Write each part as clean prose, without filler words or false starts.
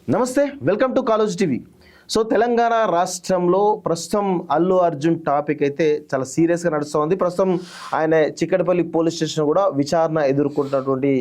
నమస్తే, welcome to college TV. So Telangana రాష్ట్రంలో ప్రస్తుతం అల్లు అర్జున్ టాపిక్ అయితే చాలా సీరియస్గా నడుస్తూ ఉంది. ప్రస్తుతం ఆయన చిక్కడపల్లి పోలీస్ స్టేషన్ కూడా విచారణ ఎదుర్కొంటున్నటువంటి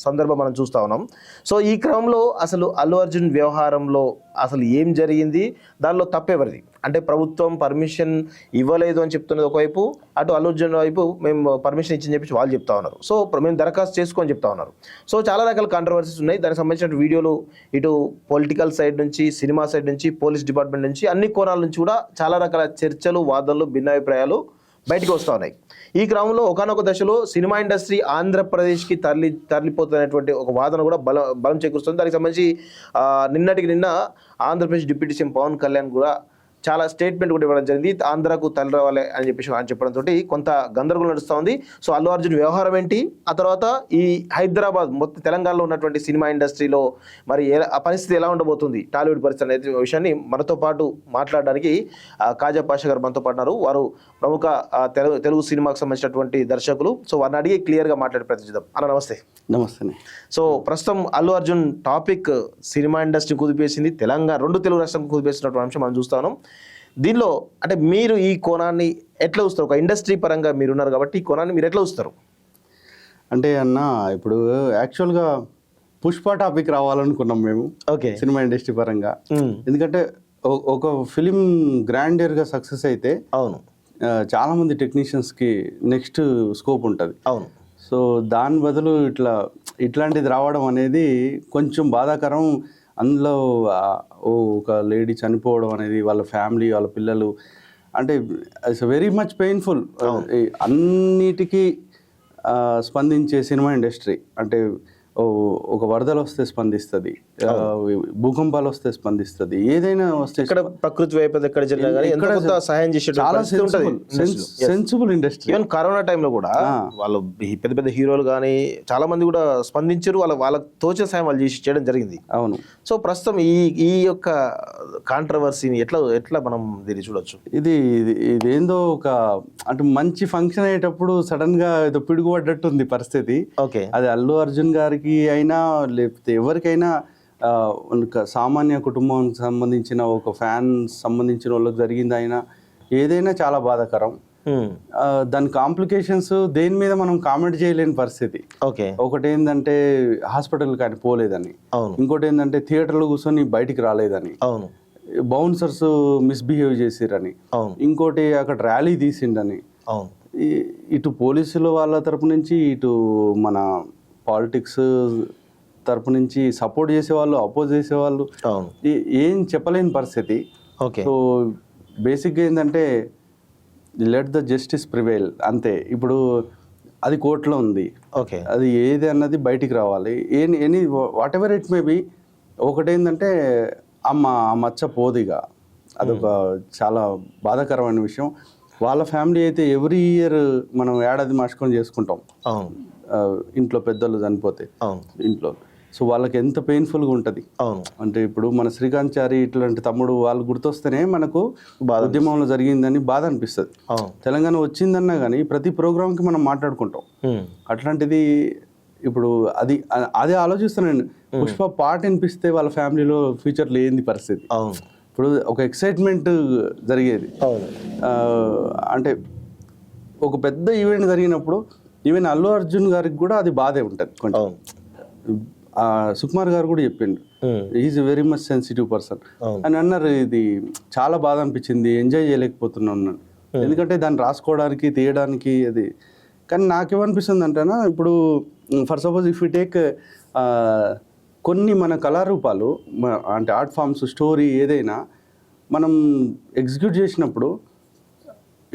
సందర్భం మనం చూస్తూ ఉన్నాం. సో ఈ క్రమంలో అసలు అల్లు అర్జున్ వ్యవహారంలో అసలు ఏం జరిగింది, దానిలో తప్పెవరిది అంటే ప్రభుత్వం పర్మిషన్ ఇవ్వలేదు అని చెప్తున్నది ఒకవైపు, అటు అల్లు అర్జున్ వైపు మేము పర్మిషన్ ఇచ్చని చెప్పి వాళ్ళు చెప్తా ఉన్నారు. సో మేము దరఖాస్తు చేసుకొని చెప్తా ఉన్నారు. సో చాలా రకాల కాంట్రవర్సీస్ ఉన్నాయి. దానికి సంబంధించిన వీడియోలు ఇటు పొలిటికల్ సైడ్ నుంచి, సినిమా సైడ్ నుంచి, పోలీస్ డిపార్ట్మెంట్ నుంచి, అన్ని కోణాల నుంచి కూడా చాలా రకాల చర్చలు, వాదనలు, భిన్నాభిప్రాయాలు బయటకు వస్తూ ఉన్నాయి. ఈ క్రమంలో ఒకనొక దశలో సినిమా ఇండస్ట్రీ ఆంధ్రప్రదేశ్కి తరలిపోతున్నటువంటి ఒక వాదన కూడా బలం చేకూరుస్తుంది. దానికి సంబంధించి నిన్నటికి నిన్న ఆంధ్రప్రదేశ్ డిప్యూటీ సీఎం పవన్ కళ్యాణ్ కూడా చాలా స్టేట్మెంట్ కూడా ఇవ్వడం జరిగింది. ఆంధ్రాకు తరలి రావాలి అని చెప్పేసి ఆయన చెప్పడంతో కొంత గందరగోళం నడుస్తూ ఉంది. సో అల్లు అర్జున్ వ్యవహారం ఏంటి, ఆ తర్వాత ఈ హైదరాబాద్ మొత్తం తెలంగాణలో ఉన్నటువంటి సినిమా ఇండస్ట్రీలో మరి ఆ పరిస్థితి ఎలా ఉండబోతుంది, టాలీవుడ్ పరిస్థితి అనే విషయాన్ని మనతో పాటు మాట్లాడడానికి కాజా పాషా గారు మనతో పాటు ఉన్నారు. వారు ప్రముఖ తెలుగు సినిమాకు సంబంధించినటువంటి దర్శకులు. సో వారిని అడిగి క్లియర్గా మాట్లాడే ప్రయత్నం చేద్దాం. అన్న నమస్తే. నమస్తే. సో ప్రస్తుతం Allu Arjun topic cinema industry కుదిపేసింది, తెలంగాణ రెండు తెలుగు రాష్ట్రాలకు కుదిపేసినటువంటి అంశం మనం చూస్తాను. దీనిలో అంటే మీరు ఈ కోణాన్ని ఎట్లా చూస్తారు? ఒక ఇండస్ట్రీ పరంగా మీరు ఉన్నారు కాబట్టి ఈ కోణాన్ని మీరు ఎట్లా చూస్తారు? అంటే అన్న, ఇప్పుడు యాక్చువల్గా పుష్ప టాపిక్ రావాలనుకున్నాం మేము. ఓకే, సినిమా ఇండస్ట్రీ పరంగా. ఎందుకంటే ఒక ఫిలిం గ్రాండియర్గా సక్సెస్ అయితే అవును చాలామంది టెక్నీషియన్స్కి నెక్స్ట్ స్కోప్ ఉంటుంది. అవును. సో దాని బదులు ఇట్లాంటిది రావడం అనేది కొంచెం బాధాకరం. అందులో ఒక లేడీ చనిపోవడం అనేది, వాళ్ళ ఫ్యామిలీ, వాళ్ళ పిల్లలు, అంటే ఇట్స్ వెరీ మచ్ పెయిన్ఫుల్. అన్నిటికీ స్పందించే సినిమా ఇండస్ట్రీ అంటే ఒక వరదలు వస్తే స్పందిస్తుంది, భూకంపాలు వస్తే స్పందిస్తుంది, ఏదైనా వస్తే ఇక్కడ ప్రకృతి వైపరీత్యం ఎక్కడ జరిగినా కానీ ఎంతో సహాయం చేసే చాలా సెన్సిబుల్ ఇండస్ట్రీ. ఈవెన్ కరోనా టైంలో కూడా వాళ్ళు పెద్ద పెద్ద హీరోలు కానీ చాలా మంది కూడా స్పందించారు. వాళ్ళకి తోచిన సాయం వాళ్ళు చేయడం జరిగింది. అవును. సో ప్రస్తుతం ఈ యొక్క కాంట్రవర్సీని ఎట్లా మనం దీన్ని చూడొచ్చు? ఇదేందో ఒక అంటే మంచి ఫంక్షన్ అయ్యేటప్పుడు సడన్ గా ఏదో పిడుగుపడ్డట్టుంది పరిస్థితి. ఓకే, అది అల్లు అర్జున్ గారికి అయినా లేకపోతే ఎవరికైనా సామాన్య కుటుంబానికి సంబంధించిన ఒక ఫ్యాన్ సంబంధించిన వాళ్ళకి జరిగింది అయినా ఏదైనా చాలా బాధాకరం. దాని కాంప్లికేషన్స్ దేని మీద మనం కామెంట్ చేయలేని పరిస్థితి. ఓకే, ఒకటి ఏంటంటే హాస్పిటల్ కానీ పోలేదని, ఇంకోటి ఏంటంటే థియేటర్లో కూర్చొని బయటికి రాలేదని, అవును, బౌన్సర్స్ మిస్బిహేవ్ చేసిరని, ఇంకోటి అక్కడ ర్యాలీ తీసిండని, అవును, ఇటు పోలీసుల వాళ్ళ తరపు నుంచి, ఇటు మన పాలిటిక్స్ తరపు నుంచి సపోర్ట్ చేసేవాళ్ళు, అపోజ్ చేసేవాళ్ళు, ఏం చెప్పలేని పరిస్థితి. ఓకే, సో బేసిక్గా ఏంటంటే లెట్ ద జస్టిస్ ప్రివైల్ అంతే. ఇప్పుడు అది కోర్టులో ఉంది. ఓకే, అది ఏది అన్నది బయటికి రావాలి. Any what ever it may be. ఒకటేంటంటే ఆ మచ్చ పోదిగా, అదొక చాలా బాధాకరమైన విషయం. వాళ్ళ ఫ్యామిలీ అయితే ఎవ్రీ ఇయర్ మనం ఏడాది మార్చుకొని చేసుకుంటాం ఇంట్లో పెద్దలు చనిపోతే ఇంట్లో. సో వాళ్ళకి ఎంత పెయిన్ఫుల్గా ఉంటుంది. అంటే ఇప్పుడు మన శ్రీకాంత్ చారి ఇట్లాంటి తమ్ముడు వాళ్ళు గుర్తొస్తేనే మనకు ఉద్యమంలో జరిగిందని బాధ అనిపిస్తుంది. తెలంగాణ వచ్చిందన్నా కానీ ప్రతి ప్రోగ్రామ్కి మనం మాట్లాడుకుంటాం. అట్లాంటిది ఇప్పుడు అదే ఆలోచిస్తున్నాను. పుష్ప పాట వినిపిస్తే వాళ్ళ ఫ్యామిలీలో ఫ్యూచర్లో ఏంది పరిస్థితి? ఇప్పుడు ఒక ఎక్సైట్మెంట్ జరిగేది. అంటే ఒక పెద్ద ఈవెంట్ జరిగినప్పుడు ఈవెన్ అల్లు అర్జున్ గారికి కూడా అది బాధే ఉంటుంది కొంచెం. సుకుమార్ గారు కూడా చెప్పిండు, is very much sensitive person అని అన్నారు. ఇది చాలా బాధ అనిపించింది, ఎంజాయ్ చేయలేకపోతున్నాను. ఎందుకంటే దాన్ని రాసుకోవడానికి, తీయడానికి అది. కానీ నాకేమనిపిస్తుంది అంటేనా, ఇప్పుడు for suppose if you take కొన్ని మన కళారూపాలు అంటే ఆర్ట్ ఫామ్స్, స్టోరీ ఏదైనా మనం ఎగ్జిక్యూట్ చేసినప్పుడు,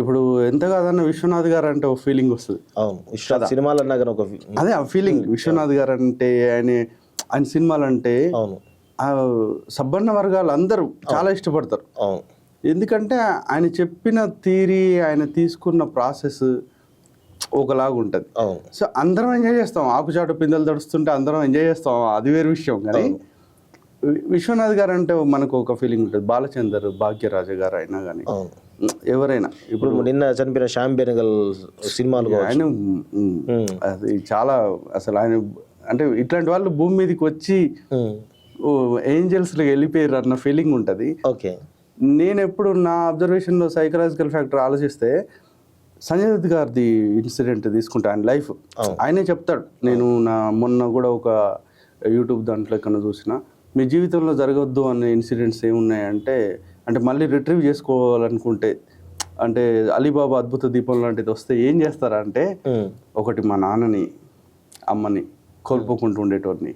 ఇప్పుడు ఎంత కాదన్న విశ్వనాథ్ గారు అంటే ఒక ఫీలింగ్ వస్తుంది. అవును, సినిమాలు అన్నా కానీ ఒక అదే ఆ ఫీలింగ్. విశ్వనాథ్ గారు అంటే ఆయన సినిమాలు అంటే సబ్బన్న వర్గాలు అందరూ చాలా ఇష్టపడతారు. ఎందుకంటే ఆయన చెప్పిన థియరీ, ఆయన తీసుకున్న ప్రాసెస్ ఒకలాగా ఉంటుంది. సో అందరం ఎంజాయ్ చేస్తాం. ఆకుచాటు పిందెలు తడుస్తుంటే అందరం ఎంజాయ్ చేస్తాం, అది వేరే విషయం. కానీ విశ్వనాథ్ గారు అంటే మనకు ఒక ఫీలింగ్ ఉంటుంది. బాలచందర్, భాగ్యరాజ గారు అయినా కానీ ఎవరైనా, ఇప్పుడు నిన్న చనిపోయిన శ్యామ్ బెనగల్ సినిమాలు ఆయన అది చాలా అసలు ఆయన అంటే ఇట్లాంటి వాళ్ళు భూమి మీదకి వచ్చి ఏంజల్స్లో వెళ్ళిపోయారు అన్న ఫీలింగ్ ఉంటుంది. ఓకే. నేను ఎప్పుడు నా అబ్జర్వేషన్లో సైకలాజికల్ ఫ్యాక్టర్ ఆలోచిస్తే సంజయ్ దత్ గారిది ఇన్సిడెంట్ తీసుకుంటే ఆయన లైఫ్ ఆయనే చెప్తాడు. నేను మొన్న కూడా ఒక యూట్యూబ్ దాంట్లో ఎక్కడ చూసిన, మీ జీవితంలో జరగొద్దు అనే ఇన్సిడెంట్స్ ఏమున్నాయంటే, అంటే మళ్ళీ రిట్రీవ్ చేసుకోవాలనుకుంటే, అంటే అలీబాబా అద్భుత దీపం లాంటిది వస్తే ఏం చేస్తారా అంటే, ఒకటి మా నాన్నని అమ్మని కోల్పోకుంటూ ఉండేటోడిని,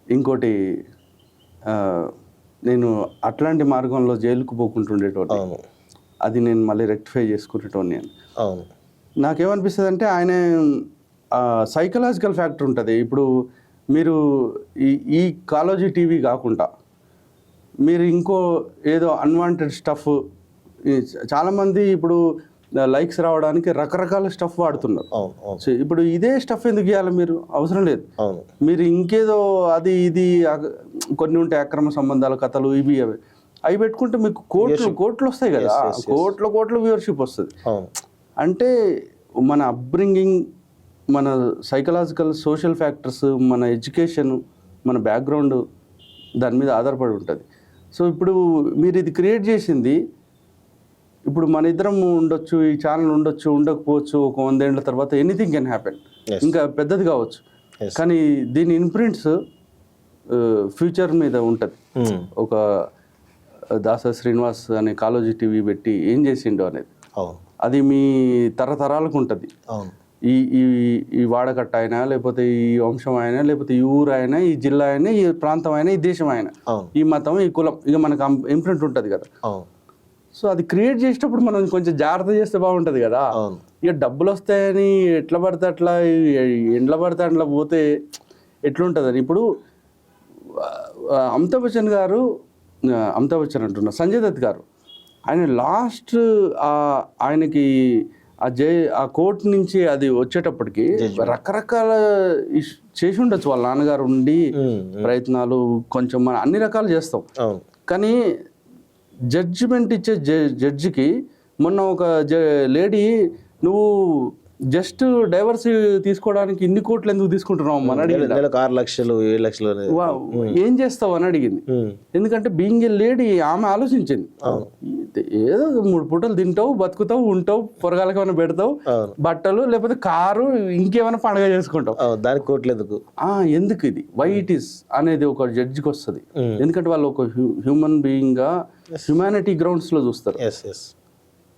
ఇంకోటి నేను అట్లాంటి మార్గంలో జైలుకు పోకుంటూ ఉండేటోడిని, అది నేను మళ్ళీ రెక్టిఫై చేసుకునేటోడిని అని. నాకేమనిపిస్తుంది అంటే ఆయన సైకలాజికల్ ఫ్యాక్టర్ ఉంటుంది. ఇప్పుడు మీరు ఈ కాలేజీ టీవీ కాకుండా మీరు ఇంకో ఏదో అన్వాంటెడ్ స్టఫ్, చాలామంది ఇప్పుడు లైక్స్ రావడానికి రకరకాల స్టఫ్ వాడుతున్నారు. సో ఇప్పుడు ఇదే స్టఫ్ ఎందుకు ఇవ్వాలి? మీరు అవసరం లేదు. మీరు ఇంకేదో అది ఇది కొన్ని ఉంటాయి, అక్రమ సంబంధాల కథలు ఇవి అవి పెట్టుకుంటే మీకు కోట్లు వస్తాయి కదా, కోట్ల వ్యూవర్షిప్ వస్తుంది. అంటే మన అప్బ్రింగింగ్, మన సైకలాజికల్ సోషల్ ఫ్యాక్టర్స్, మన ఎడ్యుకేషన్, మన బ్యాక్గ్రౌండ్ దాని మీద ఆధారపడి ఉంటుంది. సో ఇప్పుడు మీరు ఇది క్రియేట్ చేసింది, ఇప్పుడు మన ఇద్దరం ఉండొచ్చు, ఈ ఛానల్ ఉండొచ్చు, ఉండకపోవచ్చు, ఒక 100 ఏళ్ల తర్వాత ఎనీథింగ్ కెన్ హ్యాపెన్, ఇంకా పెద్దది కావచ్చు. కానీ దీని ఇన్ఫ్లుయెన్స్ ఫ్యూచర్ మీద ఉంటుంది. ఒక దాస శ్రీనివాస్ అనే కాలేజీ టీవీ పెట్టి ఏం చేసిండో అనేది, అది మీ తరతరాలకు ఉంటుంది. ఈ ఈ ఈ వాడకట్ట అయినా, లేకపోతే ఈ వంశం అయినా, లేకపోతే ఈ ఊరు అయినా, ఈ జిల్లా అయినా, ఈ ప్రాంతం అయినా, ఈ దేశం అయినా, ఈ మతం, ఈ కులం, ఇక మనకు ఇంప్రింట్ ఉంటుంది కదా. సో అది క్రియేట్ చేసేటప్పుడు మనం కొంచెం జాగ్రత్త చేస్తే బాగుంటుంది కదా. ఇక డబ్బులు వస్తాయని ఎట్లా పడితే అట్లా, ఎండ్ల పడితే అట్లా పోతే ఎట్లుంటుందని. ఇప్పుడు అమితాబ్ బచ్చన్ అంటున్నా, సంజయ్ దత్ గారు, ఆయన లాస్ట్ ఆయనకి ఆ కోర్టు నుంచి అది వచ్చేటప్పటికి రకరకాల చేసి ఉండొచ్చు. వాళ్ళ నాన్నగారు ఉండి ప్రయత్నాలు కొంచెం మనం అన్ని రకాలు చేస్తాం. కానీ జడ్జిమెంట్ ఇచ్చే జడ్జికి మొన్న ఒక లేడీ, నువ్వు జస్ట్ డైవర్స్ తీసుకోవడానికి ఇన్ని కోట్లు ఎందుకు తీసుకుంటున్నావు అని అడిగింది. 6 లక్షలు 7 లక్షలు ఏం చేస్తావు అని అడిగింది. ఎందుకంటే బీయింగ్ ఏ లేడీ ఆమె ఆలోచించింది, ఏదో 3 పూటలు తింటావు, బతుకుతావు, ఉంటావు, పొరగాలకి ఏమైనా పెడతావు, బట్టలు, లేకపోతే కారు, ఇంకేమైనా పండుగ చేసుకుంటావు, దానికి కోట్లు ఎందుకు ఇది వై ఇట్ ఈస్ అనేది ఒక జడ్జికి వస్తుంది. ఎందుకంటే వాళ్ళు ఒక హ్యూమన్ బీయింగ్ గా హ్యుమానిటీ గ్రౌండ్స్ లో చూస్తారు.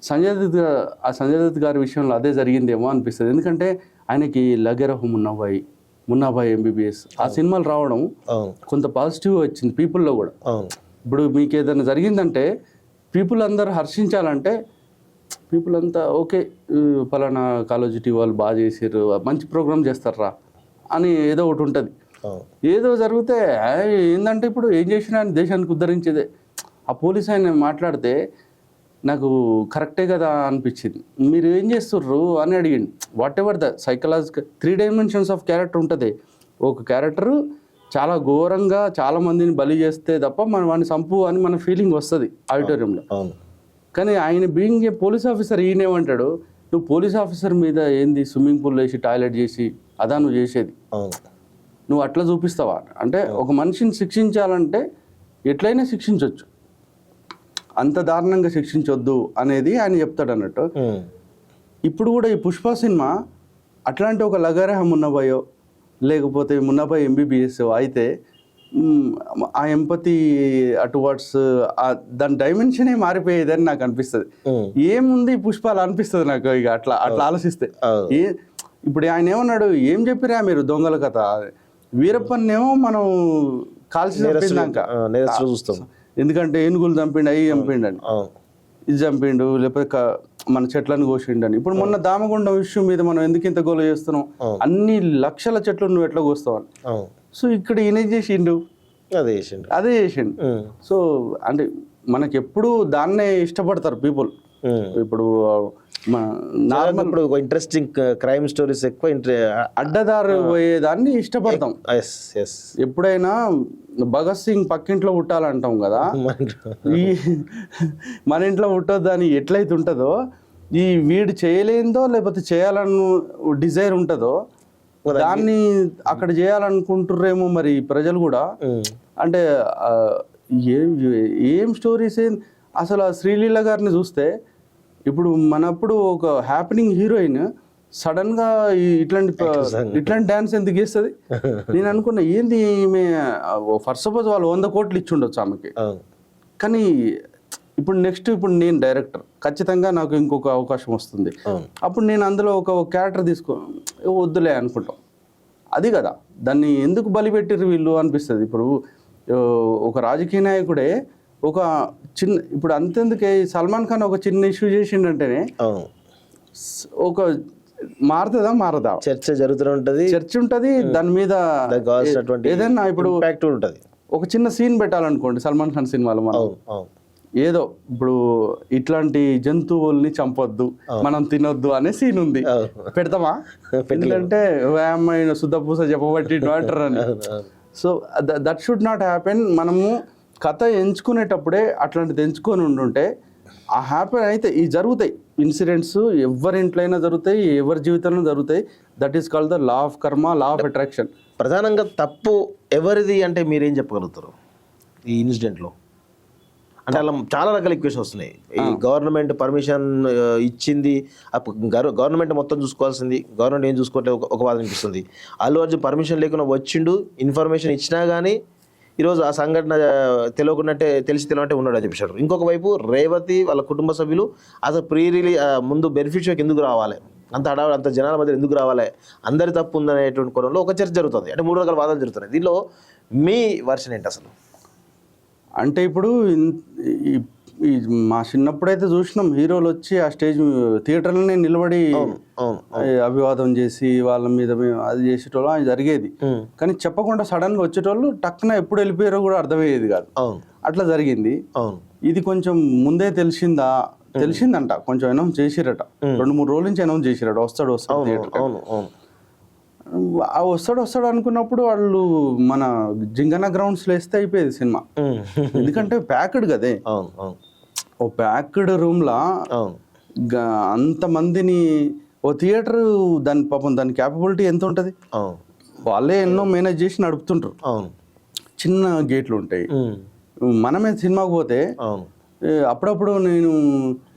సంజయ్ దత్ గారి విషయంలో అదే జరిగిందేమో అనిపిస్తుంది. ఎందుకంటే ఆయనకి లగేరహు మున్నాబాయి MBBS ఆ సినిమాలు రావడం కొంత పాజిటివ్ వచ్చింది పీపుల్లో కూడా. ఇప్పుడు మీకు ఏదైనా జరిగిందంటే పీపుల్ అందరూ హర్షించాలంటే, పీపుల్ అంతా ఓకే, పలానా కాలేజీ టీవీ వాళ్ళు బాగా చేసారు, మంచి ప్రోగ్రామ్ చేస్తారా అని ఏదో ఒకటి ఉంటుంది. ఏదో జరిగితే ఏంటంటే ఇప్పుడు ఏం చేసినా దేశానికి ఉద్ధరించేదే. ఆ పోలీస్ ఆయన మాట్లాడితే నాకు కరెక్టే కదా అనిపించింది. మీరు ఏం చేస్తుర్రు అని అడిగింది. What ever the psychological 3 dimensions of character ఉంటుంది. ఒక క్యారెక్టరు చాలా ఘోరంగా చాలా మందిని బలి చేస్తే తప్ప మనం వాడిని సంపు అని మన ఫీలింగ్ వస్తుంది ఆడిటోరియంలో. కానీ ఆయన బీయింగ్ ఏ పోలీస్ ఆఫీసర్, ఈయనేమంటాడు, నువ్వు పోలీస్ ఆఫీసర్ మీద ఏంది స్విమ్మింగ్ పూల్ వేసి టాయిలెట్ చేసి అదా నువ్వు చేసేది, నువ్వు అట్లా చూపిస్తావా? అంటే ఒక మనిషిని శిక్షించాలంటే ఎట్లయినా శిక్షించవచ్చు, అంత దారుణంగా శిక్షించొద్దు అనేది ఆయన చెప్తాడు అన్నట్టు. ఇప్పుడు కూడా ఈ పుష్ప సినిమా అట్లాంటి ఒక లగరేహ మున్నాబాయో, లేకపోతే మున్నాబాయి MBBS అయితే ఆ ఎంపతి టువర్డ్స్ దాని డైమెన్షనే మారిపోయేదని నాకు అనిపిస్తుంది. ఏముంది పుష్పాలు అనిపిస్తుంది నాకు ఇక అట్లా ఆలోచిస్తే. ఇప్పుడు ఆయన ఏమన్నాడు, ఏం చెప్పిరా మీరు దొంగల కథ, వీరప్పన్నేమో మనం కాల్చి చూస్తాం, ఎందుకంటే ఏనుగులు చంపిండు, అవి చంపిండని, ఇది చంపిండు, లేకపోతే మన చెట్లను కోసిండని. ఇప్పుడు మొన్న దామగుండం ఇష్యూ మీద మనం ఎందుకు ఇంత గోల చేస్తున్నాం, అన్ని లక్షల చెట్లు నువ్వు ఎట్లా కోస్తావు. సో ఇక్కడ ఈయన చేసిండు, అదే చేసిండు. సో అంటే మనకి ఎప్పుడు దాన్నే ఇష్టపడతారు పీపుల్. ఇప్పుడు ఇప్పుడు ఇంట్రెస్టింగ్ క్రైమ్ స్టోరీస్ ఎక్కువ అడ్డదారు పోయేదాన్ని ఇష్టపడతాం. ఎప్పుడైనా భగత్ సింగ్ పక్కింట్లో పుట్టాలంటాం కదా, ఈ మన ఇంట్లో పుట్టొద్దని ఎట్లయితే ఉంటుందో, ఈ వీడు చేయలేందో లేకపోతే చేయాలని డిజైర్ ఉంటుందో దాన్ని అక్కడ చేయాలనుకుంటుర్రేమో మరి ప్రజలు కూడా. అంటే ఏం స్టోరీస్ అసలు ఆ శ్రీలీల గారిని చూస్తే ఇప్పుడు మనప్పుడు ఒక హ్యాపెనింగ్ హీరోయిన్ సడన్ గా ఇట్లాంటి డాన్స్ ఎందుకు వేస్తుంది? నేను అనుకున్నా ఏంది ఈమె ఫస్ట్ సపోజ్ వాళ్ళు 100 కోట్లు ఇచ్చి ఉండొచ్చు ఆమెకి, కానీ ఇప్పుడు నెక్స్ట్ ఇప్పుడు నేను డైరెక్టర్, ఖచ్చితంగా నాకు ఇంకొక అవకాశం వస్తుంది, అప్పుడు నేను అందులో ఒక క్యారెక్టర్ వద్దులే అనుకుంటాం. అది కదా, దాన్ని ఎందుకు బలిపెట్టిర్రు వీళ్ళు అనిపిస్తుంది. ఇప్పుడు ఒక రాజకీయ నాయకుడే ఒక చిన్న, ఇప్పుడు అంతెందుకే సల్మాన్ ఖాన్ ఒక చిన్న ఇష్యూ చేసిండంటేనే ఒక మారదా చర్చ జరుగుతూ ఉంటది, చర్చ ఉంటది దాని మీద ఏదైనా. ఇప్పుడు ఉంటది, ఒక చిన్న సీన్ పెట్టాలనుకోండి సల్మాన్ ఖాన్ సినిమాలో, మనం ఏదో ఇప్పుడు ఇట్లాంటి జంతువుల్ని చంపొద్దు, మనం తినొద్దు అనే సీన్ ఉంది, పెడతామా? ఎందుకంటే అమ్మాయి శుద్ధపూస చెప్పబట్టి డాక్టర్ అని. So that should not happen. మనము కథ ఎంచుకునేటప్పుడే అట్లాంటిది ఎంచుకొని ఉండుంటే ఆ హ్యాపీ అయితే ఈ జరుగుతాయి ఇన్సిడెంట్స్, ఎవరి ఇంట్లో అయినా జరుగుతాయి, ఎవరి జీవితంలో జరుగుతాయి. That is called the law of కర్మ, లా ఆఫ్ అట్రాక్షన్. ప్రధానంగా తప్పు ఎవరిది అంటే మీరేం చెప్పగలుగుతారు ఈ ఇన్సిడెంట్లో? అంటే అలా చాలా రకాల ఈక్వేషన్ వస్తున్నాయి. ఈ గవర్నమెంట్ పర్మిషన్ ఇచ్చింది, గవర్నమెంట్ మొత్తం చూసుకోవాల్సింది, గవర్నమెంట్ ఏం చూసుకోవట్లేదు ఒక వాదన అనిపిస్తుంది. అల్లు అర్జున్ పర్మిషన్ లేకుండా వచ్చిండు, ఇన్ఫర్మేషన్ ఇచ్చినా కానీ ఈరోజు ఆ సంఘటన తెలియకున్నట్టే తెలియనట్టే ఉన్నాడు అని చెప్పారు. ఇంకొక వైపు రేవతి వాళ్ళ కుటుంబ సభ్యులు అసలు ప్రీ రిలీజ్ ముందు బెనిఫిట్ షోకి ఎందుకు రావాలి, అంత హడావుడి అంత జనాల మధ్య ఎందుకు రావాలి, అందరి తప్పు ఉందనేటువంటి కోణంలో ఒక చర్చ జరుగుతుంది. అంటే 3 రకాల వాదాలు జరుగుతున్నాయి. దీనిలో మీ వర్షన్ ఏంటి అసలు? అంటే ఇప్పుడు మా చిన్నప్పుడైతే చూసినాం హీరోలు వచ్చి ఆ స్టేజ్ థియేటర్లోనే నిలబడి అభివాదం చేసి వాళ్ళ మీద అది చేసేటోళ్ళు అది జరిగేది. కానీ చెప్పకుండా సడన్ గా వచ్చేటోళ్ళు టక్కున ఎప్పుడు వెళ్ళిపోయారో కూడా అర్థమయ్యేది కాదు. అట్లా జరిగింది. ఇది కొంచెం ముందే తెలిసిందంట, కొంచెం అనౌన్స్ చేసిరట, 2-3 రోజుల నుంచి అనౌన్స్ చేసిరట వస్తాడు వస్తాడు అనుకున్నప్పుడు వాళ్ళు మన జింగన గ్రౌండ్స్ లో వేస్తే అయిపోయేది సినిమా. ఎందుకంటే ప్యాక్డ్ కదే, ఓ ప్యాక్డ్ రూమ్ లా అంత మందిని, ఓ థియేటర్ దాని పాపం దాని క్యాపబిలిటీ ఎంత ఉంటది, వాళ్ళే ఎన్నో మేనేజ్ చేసి నడుపుతుంటారు. చిన్న గేట్లు ఉంటాయి. మనమే సినిమాకి పోతే అప్పుడప్పుడు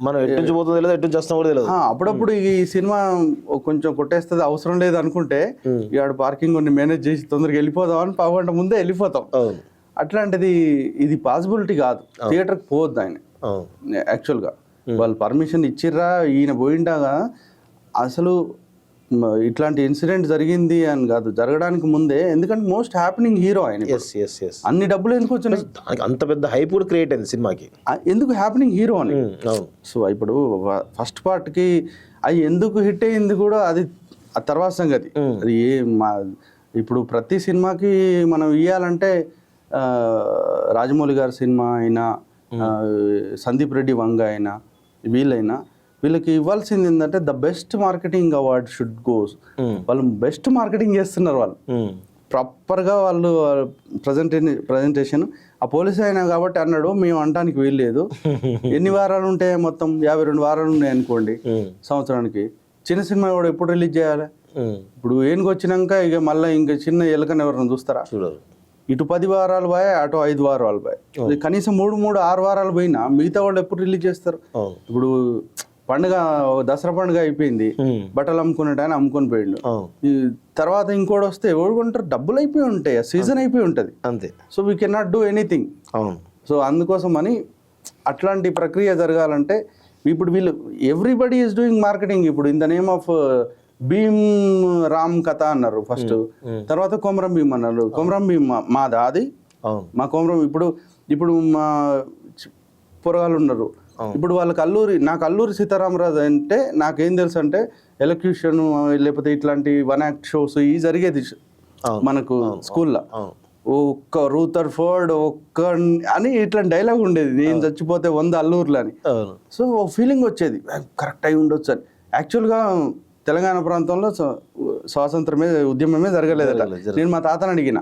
మనం ఎటు పోతుందో తెలియదు, ఎటు చేస్తాం కూడా తెలియదు. అప్పుడప్పుడు ఈ సినిమా కొంచెం కొట్టేస్తుంది అవసరం లేదు అనుకుంటే ఇవాడు పార్కింగ్ కొన్ని మేనేజ్ చేసి తొందరగా వెళ్ళిపోదాం అని 1/2 గంట ముందే వెళ్ళిపోతాం. అట్లాంటిది ఇది పాసిబిలిటీ కాదు. థియేటర్కి పోవద్దు ఆయన. యాక్చువల్గా వాళ్ళు పర్మిషన్ ఇచ్చిర్రా, ఈయన పోయిండాగా అసలు ఇట్లాంటి ఇన్సిడెంట్ జరిగింది అని కాదు, జరగడానికి ముందే. ఎందుకంటే మోస్ట్ హ్యాపెనింగ్ హీరో ఆయన. అన్ని డబ్బులు ఎందుకు వచ్చినాయి, అంత పెద్ద హైప్ కూడా క్రియేట్ అయింది సినిమాకి, ఎందుకు హ్యాపెనింగ్ హీరో అని. సో ఇప్పుడు ఫస్ట్ పార్ట్కి అది ఎందుకు హిట్ అయ్యింది కూడా అది ఆ తర్వాత సంగతి. అది ఇప్పుడు ప్రతి సినిమాకి మనం ఇవ్వాలంటే రాజమౌళి గారి సినిమా అయినా, సందీప్ రెడ్డి వంగ అయినా, వీళ్ళకి ఇవ్వాల్సింది ఏంటంటే the best marketing award should goes. వాళ్ళు బెస్ట్ మార్కెటింగ్ చేస్తున్నారు. వాళ్ళు ప్రాపర్గా వాళ్ళు ప్రజెంటేషన్. ఆ పోలీస్ అయినా కాబట్టి అన్నాడు, మేము అనడానికి వీల్లేదు. ఎన్ని వారాలు ఉంటాయి, మొత్తం 52 వారాలు ఉన్నాయి అనుకోండి సంవత్సరానికి. చిన్న సినిమా కూడా ఎప్పుడు రిలీజ్ చేయాలి? ఇప్పుడు ఏనుగు వచ్చినాక ఇక మళ్ళీ ఇంకా చిన్న ఎలకని ఎవరైనా చూస్తారా? చూడరు. ఇటు 10 వారాలు పోయా, అటు 5 వారాలు పోయా, కనీసం 3-6 వారాలు పోయినా మిగతా వాళ్ళు ఎప్పుడు రిలీజ్ చేస్తారు? ఇప్పుడు పండుగ, దసరా పండుగ అయిపోయింది, బట్టలు అమ్ముకునేట ఆయన అమ్ముకొని పోయిండు. ఈ తర్వాత ఇంకోటి వస్తే ఎవరు కొంటారు? డబ్బులు అయిపోయి ఉంటాయి, సీజన్ అయిపోయి ఉంటుంది అంతే. So we can not do anything. So అందుకోసం అని అట్లాంటి ప్రక్రియ జరగాలంటే ఇప్పుడు వీళ్ళు ఎవ్రీబడి ఈస్ డూయింగ్ మార్కెటింగ్. ఇప్పుడు in the name of Bheem Ram కథ అన్నారు ఫస్ట్, తర్వాత కొమరం భీమ్ అన్నారు. కొమరం భీమ్ మాదా అది? మా కొమరం ఇప్పుడు మా పొరగాళ్ళు ఉన్నారు. ఇప్పుడు వాళ్ళకి నాకు అల్లూరి సీతారామరాజు అంటే నాకేం తెలుసు అంటే ఎలక్యూషన్ లేకపోతే ఇట్లాంటి 1 యాక్ట్ షోస్ ఇవి జరిగేది మనకు స్కూల్లో. ఒక్క రూథర్ ఫోర్డ్ అని ఇట్లాంటి డైలాగ్ ఉండేది, నేను చచ్చిపోతే 100 అల్లూరులు అని. సో ఒక ఫీలింగ్ వచ్చేది, కరెక్ట్ అయి ఉండొచ్చు అని. యాక్చువల్గా తెలంగాణ ప్రాంతంలో స్వాతంత్రమే ఉద్యమమే జరగలేదట. నేను మా తాతని అడిగిన,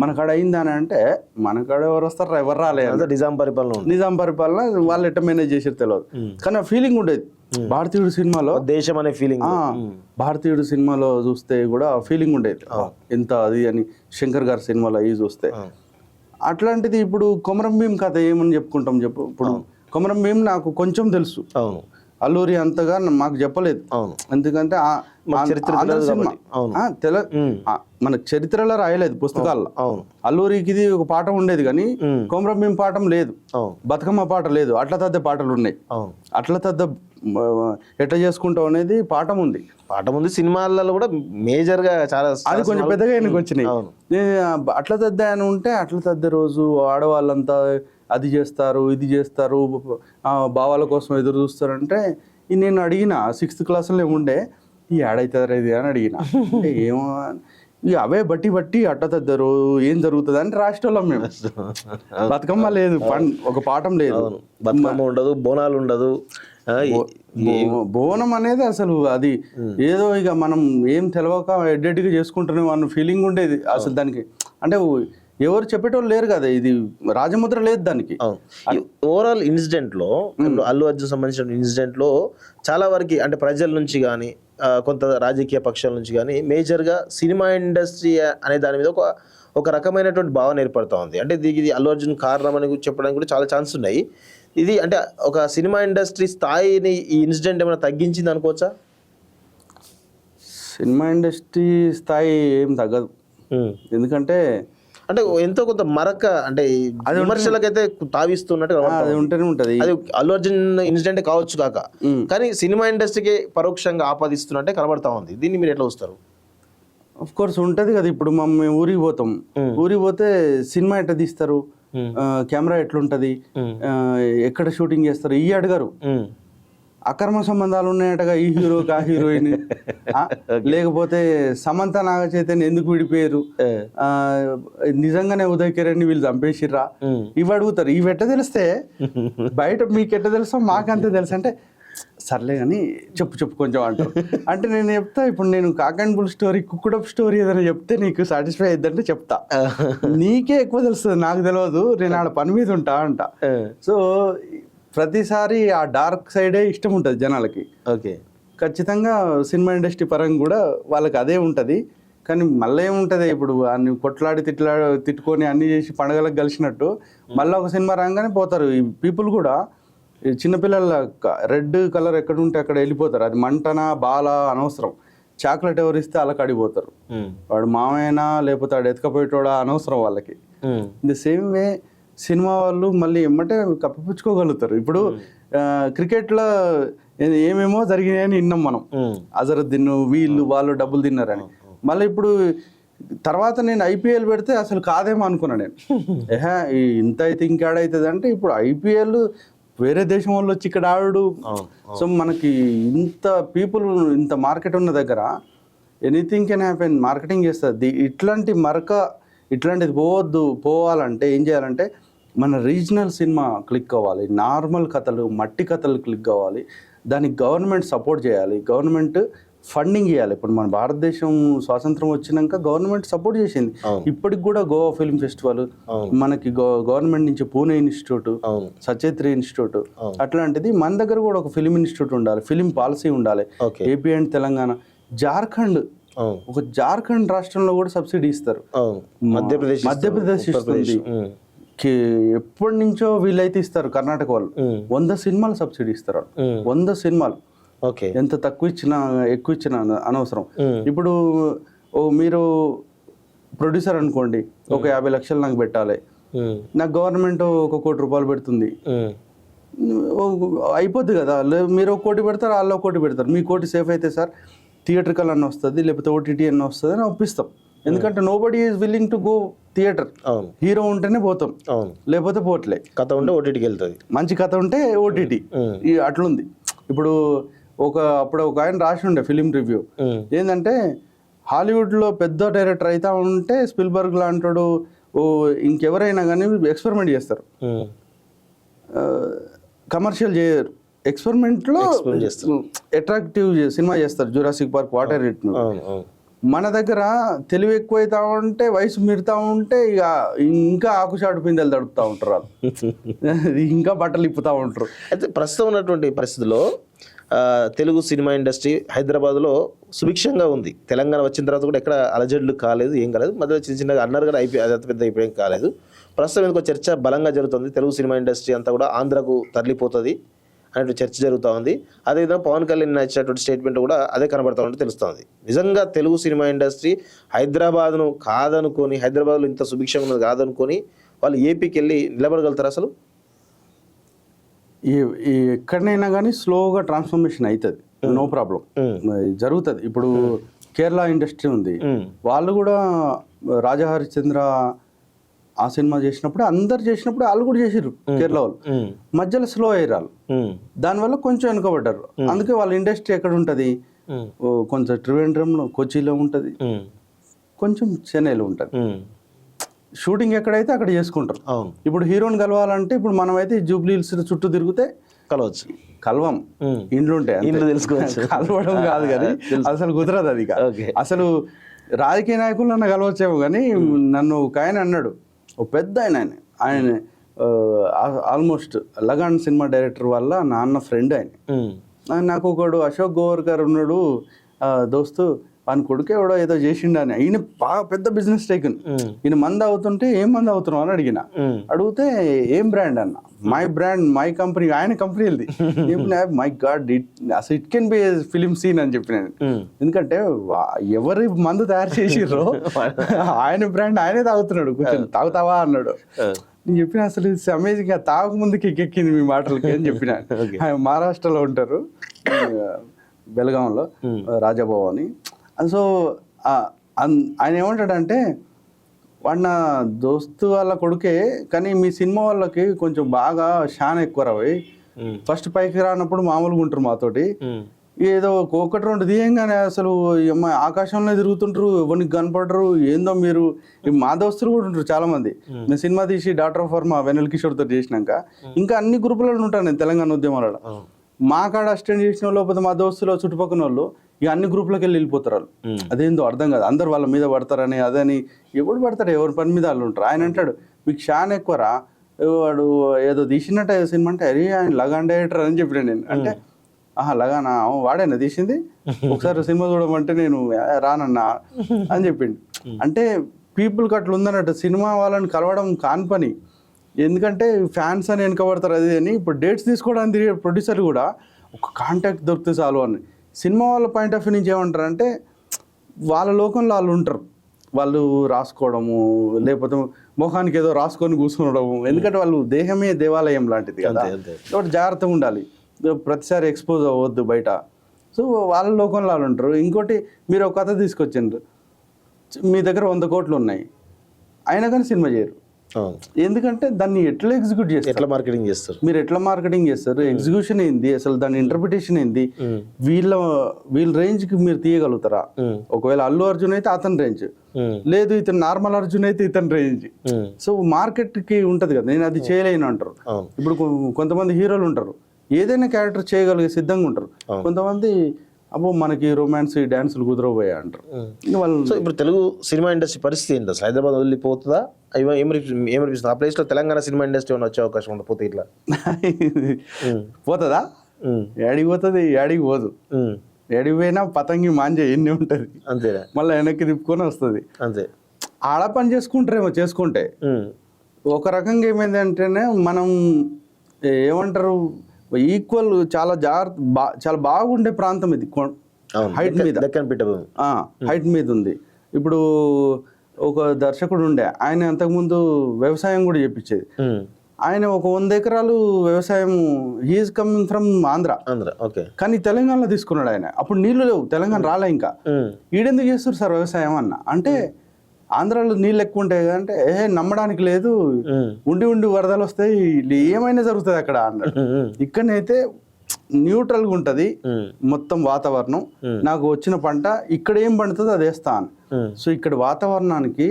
మన కాడ అయిందని అంటే, మన కాడ ఎవరు వస్తారు, ఎవరు రాలేదు, నిజాం పరిపాలన వాళ్ళు ఎట్ట మేనేజ్ చేసారు తెలియదు. కానీ ఆ ఫీలింగ్ ఉండేది, భారతీయుడు సినిమాలో దేశం అనే ఫీలింగ్. భారతీయుడు సినిమాలో చూస్తే కూడా ఫీలింగ్ ఉండేది ఎంత అది అని. శంకర్ గారి సినిమాలో అవి చూస్తే అట్లాంటిది ఇప్పుడు కొమరం భీం కథ ఏమని చెప్పుకుంటాం చెప్పు. ఇప్పుడు కొమరం భీం నాకు కొంచెం తెలుసు, అవును. అల్లూరి అంతగా మాకు చెప్పలేదు, ఎందుకంటే మనకు చరిత్రలో రాయలేదు పుస్తకాల్లో. అల్లూరికి ఇది ఒక పాఠం ఉండేది కానీ కొమరం భీం పాఠం లేదు, బతుకమ్మ పాట లేదు, అట్ల తద్ద పాటలు ఉన్నాయి. అట్ల తద్ద ఎట్లా చేసుకుంటాం అనేది పాఠం ఉంది. సినిమాలలో కూడా మేజర్ గా చాలా అది కొంచెం పెద్దగా ఆయనకు వచ్చినాయి. అట్ల తద్ద అని ఉంటే అట్ల తద్ద రోజు ఆడవాళ్ళంతా అది చేస్తారు ఇది చేస్తారు, భావాల కోసం ఎదురు చూస్తారంటే నేను అడిగిన 6th క్లాస్లో ఉండే ఈ ఏడైతుంది ఇది అని అడిగిన. ఏమో ఇక అవే బట్టి అట్టతద్దరు ఏం జరుగుతుంది అంటే రాష్ట్రంలో మేము బతుకమ్మ లేదు, ఒక పాఠం లేదు, బతుకమ్మ ఉండదు, బోనాలు ఉండదు. బోనం అనేది అసలు అది ఏదో ఇక మనం ఏం తెలవక ఎడ్డెడ్డిగా చేసుకుంటున్నాం అన్న ఫీలింగ్ ఉండేది అసలు. దానికి అంటే ఎవరు చెప్పేటోళ్ళు లేరు కదా, ఇది రాజముద్ర లేదు దానికి. ఓవరాల్ ఇన్సిడెంట్ లో అల్లు అర్జున్ సంబంధించిన ఇన్సిడెంట్ లో చాలా వరకు అంటే ప్రజల నుంచి కానీ కొంత రాజకీయ పక్షాల నుంచి కానీ మేజర్గా సినిమా ఇండస్ట్రీ అనే దాని మీద ఒక రకమైనటువంటి భావన ఏర్పడుతూ ఉంది. అంటే ఇది అల్లు అర్జున్ కారణం అని చెప్పడానికి కూడా చాలా ఛాన్స్ ఉన్నాయి. ఇది అంటే ఒక సినిమా ఇండస్ట్రీ స్థాయిని ఈ ఇన్సిడెంట్ ఏమైనా తగ్గించింది అనుకోవచ్చా? సినిమా ఇండస్ట్రీ స్థాయి ఏం తగ్గదు, ఎందుకంటే అంటే ఎంతో కొంత మరక అంటే విమర్శలకైతే తావిస్తున్నట్టు అది ఉంటేనే ఉంటది. అది అల్లు అర్జున్ ఇన్సిడెంట్ కావచ్చు కాక, కానీ సినిమా ఇండస్ట్రీకి పరోక్షంగా ఆపాదిస్తున్నట్టే కనబడతా ఉంది. దీన్ని మీరు ఎట్లా చూస్తారు? ఆఫ్ కోర్స్ ఉంటది కదా. ఇప్పుడు మేము ఊరికి పోతాం, ఊరికి పోతే సినిమా ఎట్లా తీస్తారు, కెమెరా ఎట్లుంటది, ఎక్కడ షూటింగ్ చేస్తారు ఇవి అడగరు. అక్రమ సంబంధాలు ఉన్నాయటగా ఈ హీరోకి ఆ హీరోయిన్, లేకపోతే సమంత నాగ చైతన్య ఎందుకు విడిపోయారు, నిజంగానే ఉదయ్ కిరణ్ వీళ్ళు చంపేసిర్రా, ఇవి అడుగుతారు. ఇవి ఎట్ట తెలిస్తే బయట మీకు ఎట్ట తెలుసా మాకంతే తెలుసు అంటే సర్లే కానీ చెప్పు కొంచెం అంటారు. అంటే నేను చెప్తా, ఇప్పుడు నేను cock and bull story కుక్కుడప్ story ఏదైనా చెప్తే నీకు సాటిస్ఫై అయిద్దంటే చెప్తా, నీకే ఎక్కువ తెలుస్తుంది నాకు తెలియదు, నేను ఆడ పని మీద ఉంటా అంట. సో ప్రతిసారి ఆ డార్క్ సైడే ఇష్టం ఉంటుంది జనాలకి. ఓకే, ఖచ్చితంగా సినిమా ఇండస్ట్రీ పరంగా కూడా వాళ్ళకి అదే ఉంటుంది. కానీ మళ్ళీ ఏముంటుంది, ఇప్పుడు అన్ని కొట్లాడి తిట్టుకొని అన్ని చేసి పండగలకు కలిసినట్టు మళ్ళీ ఒక సినిమా రాగానే పోతారు. ఈ పీపుల్ కూడా చిన్నపిల్లల రెడ్ కలర్ ఎక్కడ ఉంటే అక్కడ వెళ్ళిపోతారు. అది మంటనా బాల అనవసరం, చాక్లెట్ ఎవరు ఇస్తే అలా కడిపోతారు. వాడు మామైనా లేకపోతే వాడు ఎత్తుకపోయేటోడా అనవసరం వాళ్ళకి. ది సేమ్ వే సినిమా వాళ్ళు మళ్ళీ ఏమంటే కప్పిపుచ్చుకోగలుగుతారు. ఇప్పుడు క్రికెట్లో ఏమేమో జరిగినాయని విన్నాం మనం, అజరుద్దీన్ వీళ్ళు వాళ్ళు డబ్బులు తిన్నారని. మళ్ళీ ఇప్పుడు తర్వాత నేను ఐపీఎల్ పెడితే అసలు కాదేమో అనుకున్నా నేను. ఇంత అయితే ఇంకేడవుతుంది అంటే ఇప్పుడు ఐపీఎల్ వేరే దేశం వాళ్ళు వచ్చి ఇక్కడ ఆడు. సో మనకి ఇంత పీపుల్ ఇంత మార్కెట్ ఉన్న దగ్గర ఎనీథింగ్ కెన్ హ్యాపెన్, మార్కెటింగ్ చేస్తుంది. ఇట్లాంటిది పోవాలంటే ఏం చేయాలంటే మన రీజనల్ సినిమా క్లిక్ అవ్వాలి, నార్మల్ కథలు మట్టి కథలు క్లిక్ అవ్వాలి. దానికి గవర్నమెంట్ సపోర్ట్ చేయాలి, గవర్నమెంట్ ఫండింగ్ చేయాలి. ఇప్పుడు మన భారతదేశం స్వాతంత్రం వచ్చినాక గవర్నమెంట్ సపోర్ట్ చేసింది. ఇప్పటికి కూడా గోవా ఫిల్మ్ ఫెస్టివల్, మనకి గవర్నమెంట్ నుంచి పూణే ఇన్స్టిట్యూట్, సచేత్రి ఇన్స్టిట్యూట్, అట్లాంటిది మన దగ్గర కూడా ఒక ఫిలిం ఇన్స్టిట్యూట్ ఉండాలి, ఫిలిం పాలసీ ఉండాలి. ఏపీ అండ్ తెలంగాణ, జార్ఖండ్ రాష్ట్రంలో కూడా సబ్సిడీ ఇస్తారు, మధ్యప్రదేశ్ ఇస్తుంది, ఎప్పటి నుంచో వీళ్ళైతే ఇస్తారు. కర్ణాటక వాళ్ళు 100 సినిమాలు సబ్సిడీ ఇస్తారు, 100 సినిమాలు. ఓకే, ఎంత తక్కువ ఇచ్చినా ఎక్కువ ఇచ్చినా అనవసరం. ఇప్పుడు మీరు ప్రొడ్యూసర్ అనుకోండి, ఒక 50 లక్షలు నాకు పెట్టాలి, నాకు గవర్నమెంట్ 1 కోటి రూపాయలు పెడుతుంది, అయిపోద్ది కదా. మీరు 1 కోటి పెడతారు, వాళ్ళు 1 కోటి పెడతారు. మీ కోటి సేఫ్ అయితే సార్ థియేటర్కల్ అన్న వస్తుంది, లేకపోతే ఓటీటీ అన్న వస్తుంది అని ఒప్పిస్తాం. ఎందుకంటే nobody is willing to go theatre. Hero ఉంటేనే పోతాం, లేకపోతే పోట్లే. కథ ఉంటే ఓటీటీకి వెళ్తుంది, మంచి కథ ఉంటే ఓటీటీ. అట్లుంది. ఇప్పుడు అప్పుడు ఒక ఆయన రాసి ఉండే ఫిలిం రివ్యూ ఏంటంటే, హాలీవుడ్లో పెద్ద డైరెక్టర్ అయితే ఉంటే స్పిల్బర్గ్ లాంటాడు ఇంకెవరైనా కానీ ఎక్స్పెరిమెంట్ చేస్తారు, కమర్షియల్ చేయరు. ఎక్స్పెరిమెంట్లో అట్రాక్టివ్ సినిమా చేస్తారు. Jurassic park, water hit. మన దగ్గర తెలివి ఎక్కువైతా ఉంటే వయసు మీరుతా ఉంటే ఇక ఇంకా ఆకుచాటు పిందెలు తడుపుతూ ఉంటారు వాళ్ళు ఇంకా బట్టలు ఇప్పుతూ ఉంటారు. అయితే ప్రస్తుతం ఉన్నటువంటి పరిస్థితుల్లో తెలుగు సినిమా ఇండస్ట్రీ హైదరాబాద్లో సుభిక్షంగా ఉంది. తెలంగాణ వచ్చిన తర్వాత కూడా ఎక్కడ అలజడులు కాలేదు, ఏం కాలేదు. మధ్యలో చిన్న చిన్నగా అన్నారు కానీ అది అంత పెద్ద అయిపోయేం కాలేదు. ప్రస్తుతం ఎందుకో చర్చ బలంగా జరుగుతుంది. తెలుగు సినిమా ఇండస్ట్రీ అంతా కూడా ఆంధ్రకు తరలిపోతుంది అనే చర్చ జరుగుతూ ఉంది. అదేవిధంగా పవన్ కళ్యాణ్ ఇచ్చినటువంటి స్టేట్మెంట్ కూడా అదే కనబడతా ఉంటే తెలుస్తుంది. నిజంగా తెలుగు సినిమా ఇండస్ట్రీ హైదరాబాద్ను కాదనుకొని, హైదరాబాద్లో ఇంత సుభిక్షంగా ఉన్నది కాదనుకొని వాళ్ళు ఏపీకి వెళ్ళి నిలబడగలుగుతారు అసలు? ఎక్కడనైనా కానీ స్లోగా ట్రాన్స్ఫర్మేషన్ అవుతుంది, నో ప్రాబ్లం, జరుగుతుంది. ఇప్పుడు కేరళ ఇండస్ట్రీ ఉంది, వాళ్ళు కూడా రాజా హరిశ్చంద్ర ఆ సినిమా చేసినప్పుడు అందరు చేసినప్పుడు వాళ్ళు కూడా చేసారు కేరళ వాళ్ళు. మధ్యలో స్లో అయ్యారు వాళ్ళు, దానివల్ల కొంచెం వెనుకబడ్డారు. అందుకే వాళ్ళ ఇండస్ట్రీ ఎక్కడ ఉంటుంది, కొంచెం ట్రివేండ్రంలో, కొచ్చిలో ఉంటుంది, కొంచెం చెన్నైలో ఉంటుంది. షూటింగ్ ఎక్కడైతే అక్కడ చేసుకుంటారు. ఇప్పుడు హీరోని కలవాలంటే ఇప్పుడు మనమైతే జూబ్లీ హిల్స్ చుట్టూ తిరిగితే కలవచ్చు, కలవం, ఇండ్లు ఉంటాయి, ఇండ్లు తెలుసుకోవచ్చు. కలవడం కాదు కానీ అసలు కుదరదు అది. అసలు రాజకీయ నాయకులు నన్ను కలవచ్చేమో కానీ నన్ను ఒక ఆయన అన్నాడు, ఒక పెద్ద ఆయన ఆల్మోస్ట్ లగాన్ సినిమా డైరెక్టర్ వల్ల నాన్న ఫ్రెండ్ ఆయన. నాకు ఒకడు అశోక్ గోవర్ గారు ఉన్నాడు దోస్తు, ఆయన కొడుకు ఎవడో ఏదో చేసిండు అని. ఈయన బాగా పెద్ద బిజినెస్ టైకన్. ఈయన మంది అవుతుంటే ఏం మంది అవుతున్నావు అని అడిగిన. అడిగితే ఏం బ్రాండ్ అన్న, మై బ్రాండ్, మై కంపెనీ, ఆయన కంపెనీ వెళ్ళి మై గాడ్ అసలు it can be film scene అని చెప్పిన. ఎందుకంటే ఎవరి మందు తయారు చేసిర్రో ఆయన బ్రాండ్ ఆయనే తాగుతున్నాడు, కూర్చొని తాగుతావా అన్నాడు. నేను చెప్పిన అసలు అమేజింగ్, తాగక ముందుకి ఎక్కింది మీ మాటలకి అని చెప్పిన. మహారాష్ట్రలో ఉంటారు, బెల్గాంలో, రాజాబాబు అని. సో ఆయన ఏమంటాడంటే వాడు నా దోస్తు వాళ్ళ కొడుకే, కానీ మీ సినిమా వాళ్ళకి కొంచెం బాగా షాన్ ఎక్కువ రావి, ఫస్ట్ పైకి రానప్పుడు మామూలుగా ఉంటారు మాతోటి, ఏదో ఒకటి రెండు తీయంగానే అసలు ఆకాశంలో తిరుగుతుంటారు, ఎవరికి కనపడరు, ఏందో మీరు. మా దోస్తులు కూడా ఉంటారు చాలా మంది. నేను సినిమా తీసి డాక్టర్ ఆఫ్ వర్మ వెనల్ కిషోర్తో చేసినాక ఇంకా అన్ని గ్రూపులలో ఉంటాను నేను తెలంగాణ ఉద్యమాలలో. మా కాడ అసిస్టెంట్ చేసిన లేకపోతే మా దోస్తులు చుట్టుపక్కల వాళ్ళు ఇక అన్ని గ్రూపులకి వెళ్ళిపోతారు వాళ్ళు. అదేందో అర్థం కాదు, అందరు వాళ్ళ మీద పడతారని అదని. ఎవడు పడతారు, ఎవరి పని మీద వాళ్ళు ఉంటారు. ఆయన అంటాడు మీకు షాన్ ఎక్కువరా, వాడు ఏదో తీసినట్టు సినిమా అంటే అరే ఆయన లగాన్ డైరెక్టర్ అని చెప్పిన నేను. అంటే లగానా, వాడైనా తీసింది, ఒకసారి సినిమా చూడమంటే నేను రానన్నా అని చెప్పిండు. అంటే పీపుల్కి అట్లా ఉందన్నట్టు, సినిమా వాళ్ళని కలవడం కాని పని. ఎందుకంటే ఫ్యాన్స్ అని వెనకబడతారు అది అని. ఇప్పుడు డేట్స్ తీసుకోవడానికి ప్రొడ్యూసర్ కూడా ఒక కాంటాక్ట్ దొరికితే చాలు అని. సినిమా వాళ్ళ పాయింట్ ఆఫ్ వ్యూ నుంచి ఏమంటారు, వాళ్ళ లోకంలో వాళ్ళు ఉంటారు, వాళ్ళు రాసుకోవడము, లేకపోతే ముఖానికి ఏదో రాసుకొని కూర్చునడము. ఎందుకంటే వాళ్ళు దేహమే దేవాలయం లాంటిది కదా, కాబట్టి జాగ్రత్తగా ఉండాలి, ప్రతిసారి ఎక్స్పోజ్ అవ్వద్దు బయట. సో వాళ్ళ లోకంలో వాళ్ళు ఉంటారు. ఇంకోటి, మీరు ఒక కథ తీసుకొచ్చిండ్రు, మీ దగ్గర 100 కోట్లు ఉన్నాయి, అయినా కానీ సినిమా చేయరు. ఎందుకంటే దాన్ని ఎట్లా ఎగ్జిక్యూట్ చేస్తారు, ఎట్లా మార్కెటింగ్ చేస్తారు, మీరు ఎట్లా మార్కెటింగ్ చేస్తారు, ఎగ్జిక్యూషన్ ఏంది, అసలు దాని ఇంటర్ప్రిటేషన్ ఏంది, వీళ్ళ రేంజ్ కి మీరు తీయగలుగుతారా? ఒకవేళ అల్లు అర్జున్ అయితే అతని రేంజ్, లేదు ఇతను నార్మల్ అర్జున్ అయితే ఇతని రేంజ్. సో మార్కెట్ కి ఉంటది కదా, నేను అది చేయలేను అంటారు. ఇప్పుడు కొంతమంది హీరోలు ఉంటారు, ఏదైనా క్యారెక్టర్ చేయగలిగే సిద్ధంగా ఉంటారు. కొంతమంది అబ్బో మనకి రొమాన్స్ డాన్సులు కుదరబోయా అంటారు. సో ఇప్పుడు తెలుగు సినిమా ఇండస్ట్రీ పరిస్థితి ఏంటి అసలు? హైదరాబాద్ వదిలిపోతుందా? ఏమనిపిస్తుంది? ఆ ప్లేస్లో తెలంగాణ సినిమా ఇండస్ట్రీ ఏమైనా వచ్చే అవకాశం ఉందా? పోతే ఇట్లా పోతుందా? ఏడికి పోతుంది, ఏడికి పోదు. ఏడికి పోయినా పతంగి మాంజ ఎన్ని ఉంటుంది, అంతేనా? మళ్ళీ వెనక్కి తిప్పుకొని వస్తుంది, అంతే. ఆడ పని చేసుకుంటారేమో, చేసుకుంటే ఒక రకంగా ఏమైంది అంటేనే మనం ఏమంటారు, ఈక్వల్ చాలా చాలా బాగుండే ప్రాంతం ఇది, హైట్ మీద, హైట్ మీద ఉంది. ఇప్పుడు ఒక దర్శకుడు ఉండే, ఆయన అంతకుముందు వ్యవసాయం కూడా చేపించేది. ఆయన ఒక 100 ఎకరాలు వ్యవసాయం, హీఈస్ కమింగ్ ఫ్రమ్ ఆంధ్ర, కానీ తెలంగాణలో తీసుకున్నాడు ఆయన. అప్పుడు నీళ్లు లేవు, తెలంగాణ రాలే, ఇంకా ఈడెందుకు చేస్తారు సార్ వ్యవసాయం అన్న అంటే, ఆంధ్రాలో నీళ్ళు ఎక్కువ ఉంటాయి అంటే నమ్మడానికి లేదు, ఉండి ఉండి వరదలు వస్తాయి, ఏమైనా జరుగుతుంది అక్కడ అన్నాడు. ఇక్కడనైతే న్యూట్రల్గా ఉంటుంది మొత్తం వాతావరణం, నాకు వచ్చిన పంట ఇక్కడ ఏం పండుతుందో అది వేస్తాను. సో ఇక్కడ వాతావరణానికి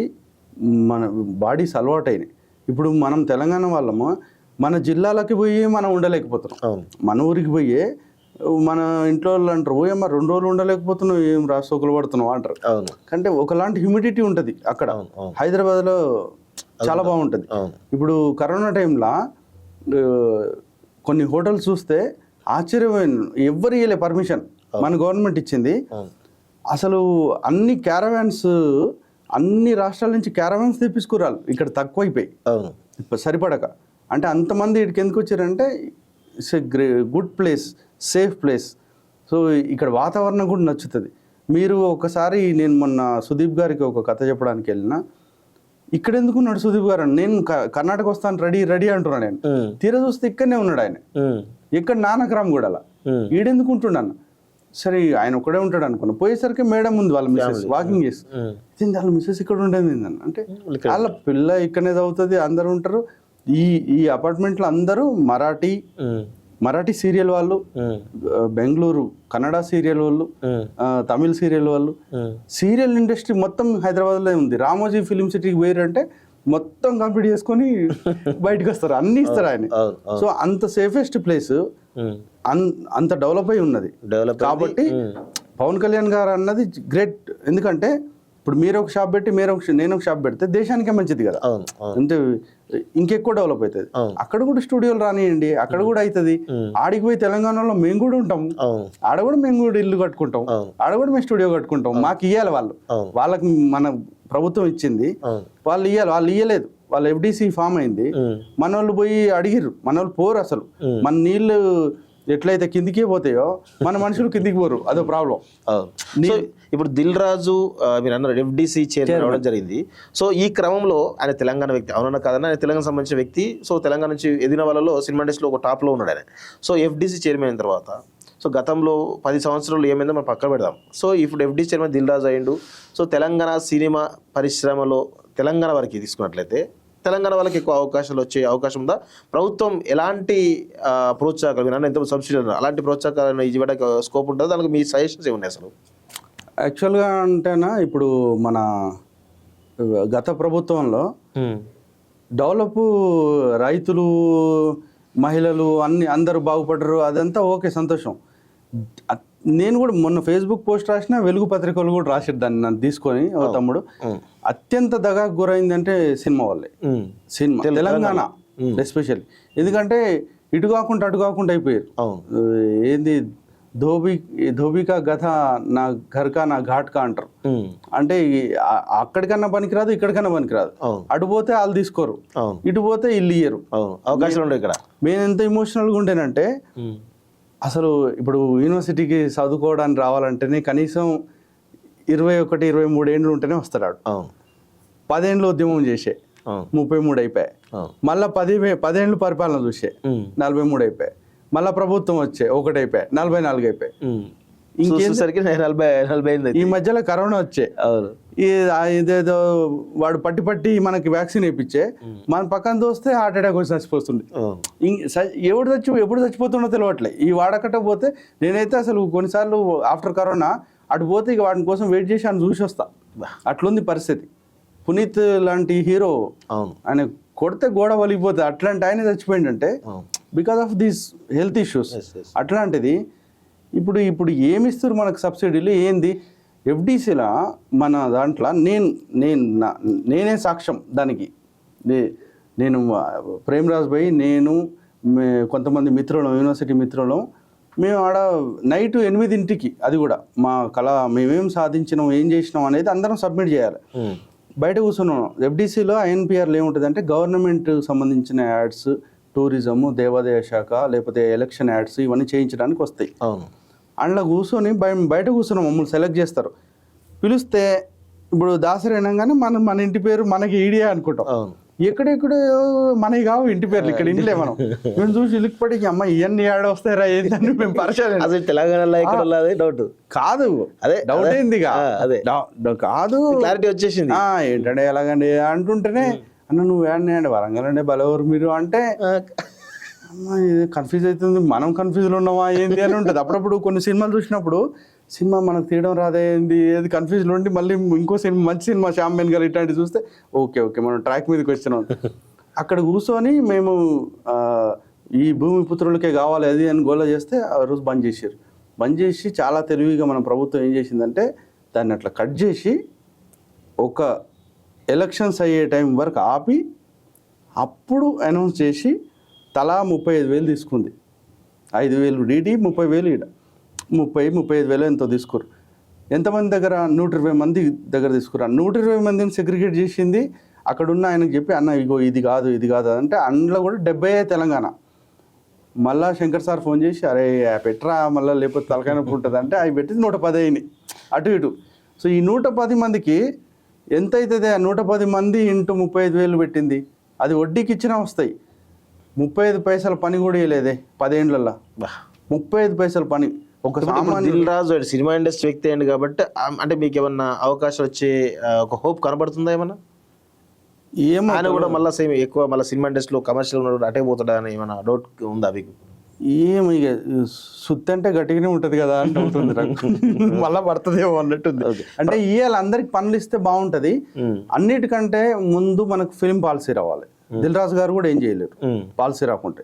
మన బాడీస్ అలవాటైనాయి. ఇప్పుడు మనం తెలంగాణ వాళ్ళము మన జిల్లాలకి పోయి మనం ఉండలేకపోతున్నాం, మన ఊరికి పోయి మన ఇంట్లో వాళ్ళు అంటారు ఓయమ్మ 2 రోజులు ఉండలేకపోతున్నావు, ఏం రా సోకులు పడుతున్నావు అంటారు. అవును. అంటే ఒకలాంటి హ్యూమిడిటీ ఉంటుంది అక్కడ. హైదరాబాద్లో చాలా బాగుంటుంది. ఇప్పుడు కరోనా టైంలో కొన్ని హోటల్స్ చూస్తే ఆశ్చర్యమైన, ఎవ్వరు ఇవ్వలే పర్మిషన్, మన గవర్నమెంట్ ఇచ్చింది. అసలు అన్ని క్యారవాన్స్, అన్ని రాష్ట్రాల నుంచి క్యారవాన్స్ తెప్పించుకురాలి, ఇక్కడ తక్కువైపోయి సరిపడక. అంటే అంతమంది ఇక్కడికి ఎందుకు వచ్చారంటే it's a good place, safe place. So ఇక్కడ వాతావరణం కూడా నచ్చుతుంది. మీరు ఒకసారి, నేను మొన్న సుదీప్ గారికి ఒక కథ చెప్పడానికి వెళ్ళిన, ఇక్కడ ఎందుకు ఉన్నాడు సుదీప్ గారు అని, నేను కర్ణాటక వస్తాను రెడీ అంటున్నాను. నేను తీరా చూస్తే ఇక్కడనే ఉన్నాడు ఆయన, ఇక్కడ నానక్రామ్ కూడా అలా. ఈడెందుకు ఉంటున్నాను, సరే ఆయన ఒక్కడే ఉంటాడు అనుకున్నా. పోయేసరికి మేడం ఉంది, వాళ్ళ మిస్సెస్ వాకింగ్ చేసి, వాళ్ళ మిస్సెస్ ఇక్కడ ఉండేది అంటే వాళ్ళ పిల్ల ఇక్కడనే చదువుతుంది, అందరూ ఉంటారు. ఈ అపార్ట్మెంట్లో అందరూ మరాఠీ సీరియల్ వాళ్ళు, బెంగళూరు కన్నడ సీరియల్ వాళ్ళు, తమిళ సీరియల్ వాళ్ళు. సీరియల్ ఇండస్ట్రీ మొత్తం హైదరాబాద్లో ఉంది. రామోజీ ఫిలిం సిటీకి పోయారంటే మొత్తం కంప్లీట్ చేసుకొని బయటకు వస్తారు, అన్ని ఇస్తారు ఆయన. సో అంత సేఫెస్ట్ ప్లేస్, అంత డెవలప్ అయి ఉన్నది. కాబట్టి పవన్ కళ్యాణ్ గారు అన్నది గ్రేట్. ఎందుకంటే ఇప్పుడు మీరు ఒక షాప్ పెట్టి నేను ఒక షాప్ పెడితే దేశానికే మంచిది కదా, అంటే ఇంకెక్కువ డెవలప్ అవుతుంది. అక్కడ కూడా స్టూడియోలు రానియండి, అక్కడ కూడా అవుతుంది. ఆడికి పోయి తెలంగాణలో మేము కూడా ఉంటాం, ఆడ కూడా మేము కూడా ఇల్లు కట్టుకుంటాం, ఆడ కూడా మేము స్టూడియో కట్టుకుంటాం. మాకు ఇవ్వాలి వాళ్ళకి మన ప్రభుత్వం ఇచ్చింది, వాళ్ళు ఇవ్వాలి. వాళ్ళు ఇవ్వలేదు, వాళ్ళ ఎఫ్డిసి ఫామ్ అయింది. మన వాళ్ళు పోయి అడిగిర్రు, మన వాళ్ళు పోరు. అసలు మన నీళ్ళు ఎట్లయితే కిందికే పోతాయో మన మనుషులు కిందికి పోరు, అదో ప్రాబ్లం. ఇప్పుడు దిల్ రాజు మీరు అన్నారు ఎఫ్డిసి చైర్మన్ అవడం జరిగింది. సో ఈ క్రమంలో ఆయన తెలంగాణ వ్యక్తి, అవునన్నా కాదన్నా, ఆయన తెలంగాణ సంబంధించిన వ్యక్తి. సో తెలంగాణ నుంచి ఎదిగిన వాళ్ళలో సినిమా ఇండస్ట్రీలో ఒక టాప్లో ఉన్నాడు ఆయన. సో ఎఫ్డిసి చైర్మన్ అయిన తర్వాత, సో గతంలో 10 సంవత్సరాలు ఏమైందో మనం పక్కన పెడదాం. సో ఇప్పుడు ఎఫ్డిసి చైర్మన్ దిల్ రాజు అయ్యిండు. సో తెలంగాణ సినిమా పరిశ్రమలో తెలంగాణ వరకు తీసుకున్నట్లయితే తెలంగాణ వాళ్ళకి ఎక్కువ అవకాశాలు వచ్చే అవకాశం ఉందా? ప్రభుత్వం ఎలాంటి ప్రోత్సాహకాలు, మీరు ఎంత సబ్సిడీ అలాంటి ప్రోత్సాహకాలను ఇవ్వడానికి స్కోప్ ఉంటుందో, దానికి మీ సజెషన్స్ ఏమున్నాయి అసలు? యాక్చువల్గా అంటేనా, ఇప్పుడు మన గత ప్రభుత్వంలో డెవలప్, రైతులు, మహిళలు అందరూ బాగుపడ్డారు, అదంతా ఓకే, సంతోషం. నేను కూడా మొన్న ఫేస్బుక్ పోస్ట్ రాసిన, వెలుగు పత్రికలు కూడా రాసిరు దాన్ని నన్ను తీసుకొని. ఓ తమ్ముడు, అత్యంత దగాకు గురైందంటే సినిమా వాళ్ళే. సినిమా తెలంగాణ ఎస్పెషల్లీ, ఎందుకంటే ఇటు కాకుండా అటు కాకుండా అయిపోయారు. ఏంది ధోబికా గథ నా ఘర్కా నా ఘాట్కా అంటారు. అంటే అక్కడికన్నా పనికిరాదు, ఇక్కడికన్నా పనికిరాదు. అటు పోతే వాళ్ళు తీసుకోరు, ఇటు పోతే ఇల్లు ఇయ్యరు. అవకాశాలు ఉండవు ఇక్కడ. నేను ఎంత ఎమోషనల్గా ఉండేనంటే, అసలు ఇప్పుడు యూనివర్సిటీకి చదువుకోవడానికి రావాలంటేనే కనీసం 21, 23 ఏండ్లు ఉంటేనే వస్తాడు. 10 ఏండ్లు ఉద్యమం చేసే 33 అయిపోయాయి. మళ్ళీ 10 ఏండ్లు పరిపాలన చూసే 43 అయిపోయాయి. మళ్ళీ ప్రభుత్వం వచ్చే 1 అయిపోయాయి, 44 అయిపోయాయి. ఇంకేసరికి 40 ఈ మధ్యలో కరోనా వచ్చే, ఇదేదో వాడు పట్టి మనకి వ్యాక్సిన్ వేయించే, మన పక్కన చూస్తే హార్ట్ అటాక్ వచ్చి చచ్చిపోతుంది. ఎప్పుడు చచ్చిపోతుండో తెలియట్లే ఈ వాడకట్ట పోతే. నేనైతే అసలు కొన్నిసార్లు ఆఫ్టర్ కరోనా అటు పోతే ఇక వాటి కోసం వెయిట్ చేసి అని చూసి వస్తా, అట్లుంది పరిస్థితి. పునీత్ లాంటి హీరో ఆయన కొడితే గోడ వలిగిపోతే, అట్లాంటి ఆయన చచ్చిపోయిందంటే because of these health issues. అట్లాంటిది ఇప్పుడు ఏమిస్తారు మనకు సబ్సిడీలు ఏంది? ఎఫ్డిసిలా మన దాంట్లో నేనే సాక్ష్యం దానికి. నేను ప్రేమరాజ్ భాయ్, నేను కొంతమంది మిత్రులం, యూనివర్సిటీ మిత్రులం, మేము ఆడ నైట్ 8ంటికి, అది కూడా మా కళ, మేమేం సాధించినాం, ఏం చేసినాం అనేది అందరం సబ్మిట్ చేయాలి. బయట కూర్చున్నాం. ఎఫ్డిసిలో ఐఎన్పిఆర్లో ఏముంటుంది అంటే గవర్నమెంట్ సంబంధించిన యాడ్స్, టూరిజము, దేవాదాయ శాఖ, లేకపోతే ఎలక్షన్ యాడ్స్, ఇవన్నీ చేయించడానికి వస్తాయి. అందులో కూర్చొని బయట కూర్చొని మమ్మల్ని సెలెక్ట్ చేస్తారు. పిలిస్తే ఇప్పుడు దాసరి అనగానే మన ఇంటి పేరు మనకి ఈడియా అనుకుంటాం. ఎక్కడెక్కడో మనకి కావు ఇంటి పేర్లు, ఇక్కడ ఇంట్లే. మేము చూసి ఇల్లుపడికి అమ్మ ఇవన్నీ ఏడ వస్తాయిరా ఏంటని మేము పరిచయం. అసలు తెలంగాణలో డౌట్ కాదు, అదే డౌట్ అయింది కాదు, క్లారిటీ వచ్చేసింది. ఏంటంటే ఎలాగండి అంటుంటేనే, అన్న నువ్వు ఏడండి వరంగల్ అండి బలవరు మీరు అంటే, అమ్మ ఇది కన్ఫ్యూజ్ అవుతుంది, మనం కన్ఫ్యూజ్లో ఉన్నామా ఏంది అని ఉంటుంది. అప్పుడప్పుడు కొన్ని సినిమాలు చూసినప్పుడు సినిమా మనకు తీయడం రాదేంది, ఏది కన్ఫ్యూజ్లో ఉండి మళ్ళీ ఇంకో సినిమా, మంచి సినిమా శ్యామ్ బెనగల్ ఇట్లాంటివి చూస్తే ఓకే మనం ట్రాక్ మీదకి వచ్చినాం. అక్కడ కూర్చొని మేము ఈ భూమిపుత్రులకే కావాలి అది అని గోల చేస్తే ఆ రోజు బంద్ చేశారు. బంద్ చేసి చాలా తెలివిగా మన ప్రభుత్వం ఏం చేసిందంటే దాన్ని అట్లా కట్ చేసి ఒక ఎలక్షన్స్ అయ్యే టైం వరకు ఆపి అప్పుడు అనౌన్స్ చేసి తలా 35,000 తీసుకుంది. 5,000 డీడీ, 30,000 ఈడ, 35,000 ఎంతో తీసుకురు. ఎంతమంది దగ్గర? 120 మంది దగ్గర తీసుకురా. 120 మందిని సెగ్రిగేట్ చేసింది. అక్కడున్న ఆయనకు చెప్పి అన్న ఇగో ఇది కాదు అంటే అందులో కూడా 70 తెలంగాణ. మళ్ళా శంకర్ సార్ ఫోన్ చేసి అరే పెట్రా మళ్ళీ లేకపోతే తలకాయ నొప్పి ఉంటుంది అంటే అవి పెట్టి 110 అయినాయి అటు ఇటు. సో ఈ 110 మందికి ఎంత అవుతుంది? ఆ 110 మంది ఇంటూ 35,000 పెట్టింది. అది వడ్డీకి ఇచ్చినా వస్తాయి. 35 పైసల పని కూడా వేయలేదే 10 ఏళ్ళల్లో. 35 పైసల పని. ఒక సామాన్య దిల్ రాజు సినిమా ఇండస్ట్రీ వ్యక్తి అయ్యండి కాబట్టి అంటే మీకు ఏమన్నా అవకాశం వచ్చే ఒక హోప్ కనబడుతుందా ఏమన్నా? ఏమో ఆయన కూడా మళ్ళీ సేమ్ ఎక్కువ మళ్ళీ సినిమా ఇండస్ట్రీలో కమర్షియల్ ఉన్నప్పుడు అటే పోతాడా అని ఏమైనా డౌట్ ఉందా మీకు? ఏమి ఇక సుత్తి అంటే గట్టిగానే ఉంటుంది కదా అని ఉంటుంది నాకు. మళ్ళా పడుతుందేమో అన్నట్టుంది. అంటే ఇవాళ అందరికి పనులు ఇస్తే బాగుంటది. అన్నిటికంటే ముందు మనకు ఫిలిం పాలసీ రావాలి. దిల్ రాజు గారు కూడా ఏం చేయలేరు పాలసీ రాకుంటే.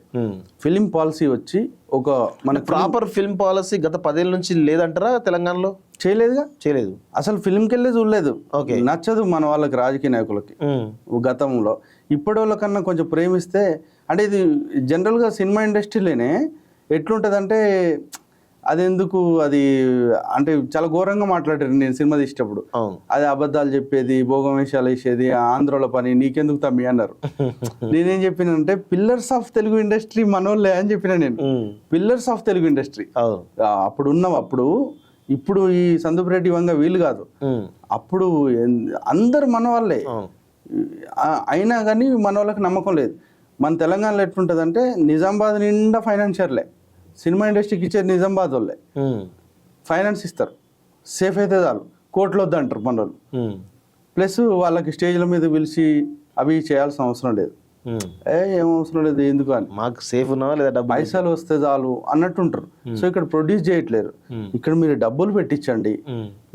ఫిలిం పాలసీ వచ్చి ఒక మనకు ప్రాపర్ ఫిల్మ్ పాలసీ గత 10 ఏళ్ళ నుంచి లేదంటారా తెలంగాణలో? చేయలేదు. అసలు ఫిలింకి వెళ్ళి చూడలేదు. నచ్చదు మన వాళ్ళకి, రాజకీయ నాయకులకి గతంలో. ఇప్పటి వాళ్ళకన్నా కొంచెం ప్రేమిస్తే అంటే ఇది జనరల్గా సినిమా ఇండస్ట్రీలోనే ఎట్లుంటుందంటే అదెందుకు అది అంటే చాలా ఘోరంగా మాట్లాడారు నేను సినిమా తీసేటప్పుడు. అది అబద్ధాలు చెప్పేది, భోగం వేషాలు వేసేది, ఆంధ్రోల పని, నీకెందుకు తమ్మి అన్నారు. నేనేం చెప్పినంటే పిల్లర్స్ ఆఫ్ తెలుగు ఇండస్ట్రీ మనోళ్ళే అని చెప్పిన నేను. పిల్లర్స్ ఆఫ్ తెలుగు ఇండస్ట్రీ అప్పుడు ఉన్నాం. ఇప్పుడు ఈ సందీప్ రెడ్డి వంగ వీళ్ళు కాదు, అప్పుడు అందరు మన వాళ్ళే. అయినా కానీ మన వాళ్ళకి నమ్మకం లేదు. మన తెలంగాణలో ఎట్లుంటుంది అంటే నిజామాబాద్ నిండా ఫైనాన్షియర్లే. సినిమా ఇండస్ట్రీకి ఇచ్చేది నిజామాబాద్ వాళ్ళే. ఫైనాన్స్ ఇస్తారు, సేఫ్ అయితే చాలు, కోట్లు వద్దు అంటారు మన వాళ్ళు. ప్లస్ వాళ్ళకి స్టేజ్ల మీద పిలిచి అవి చేయాల్సిన అవసరం లేదు. ఏం అవసరం లేదు, ఎందుకు అని మాకు సేఫ్ ఉన్నావా లేదా పైసలు వస్తే చాలు అన్నట్టుంటారు. సో ఇక్కడ ప్రొడ్యూస్ చేయట్లేరు. ఇక్కడ మీరు డబ్బులు పెట్టించండి.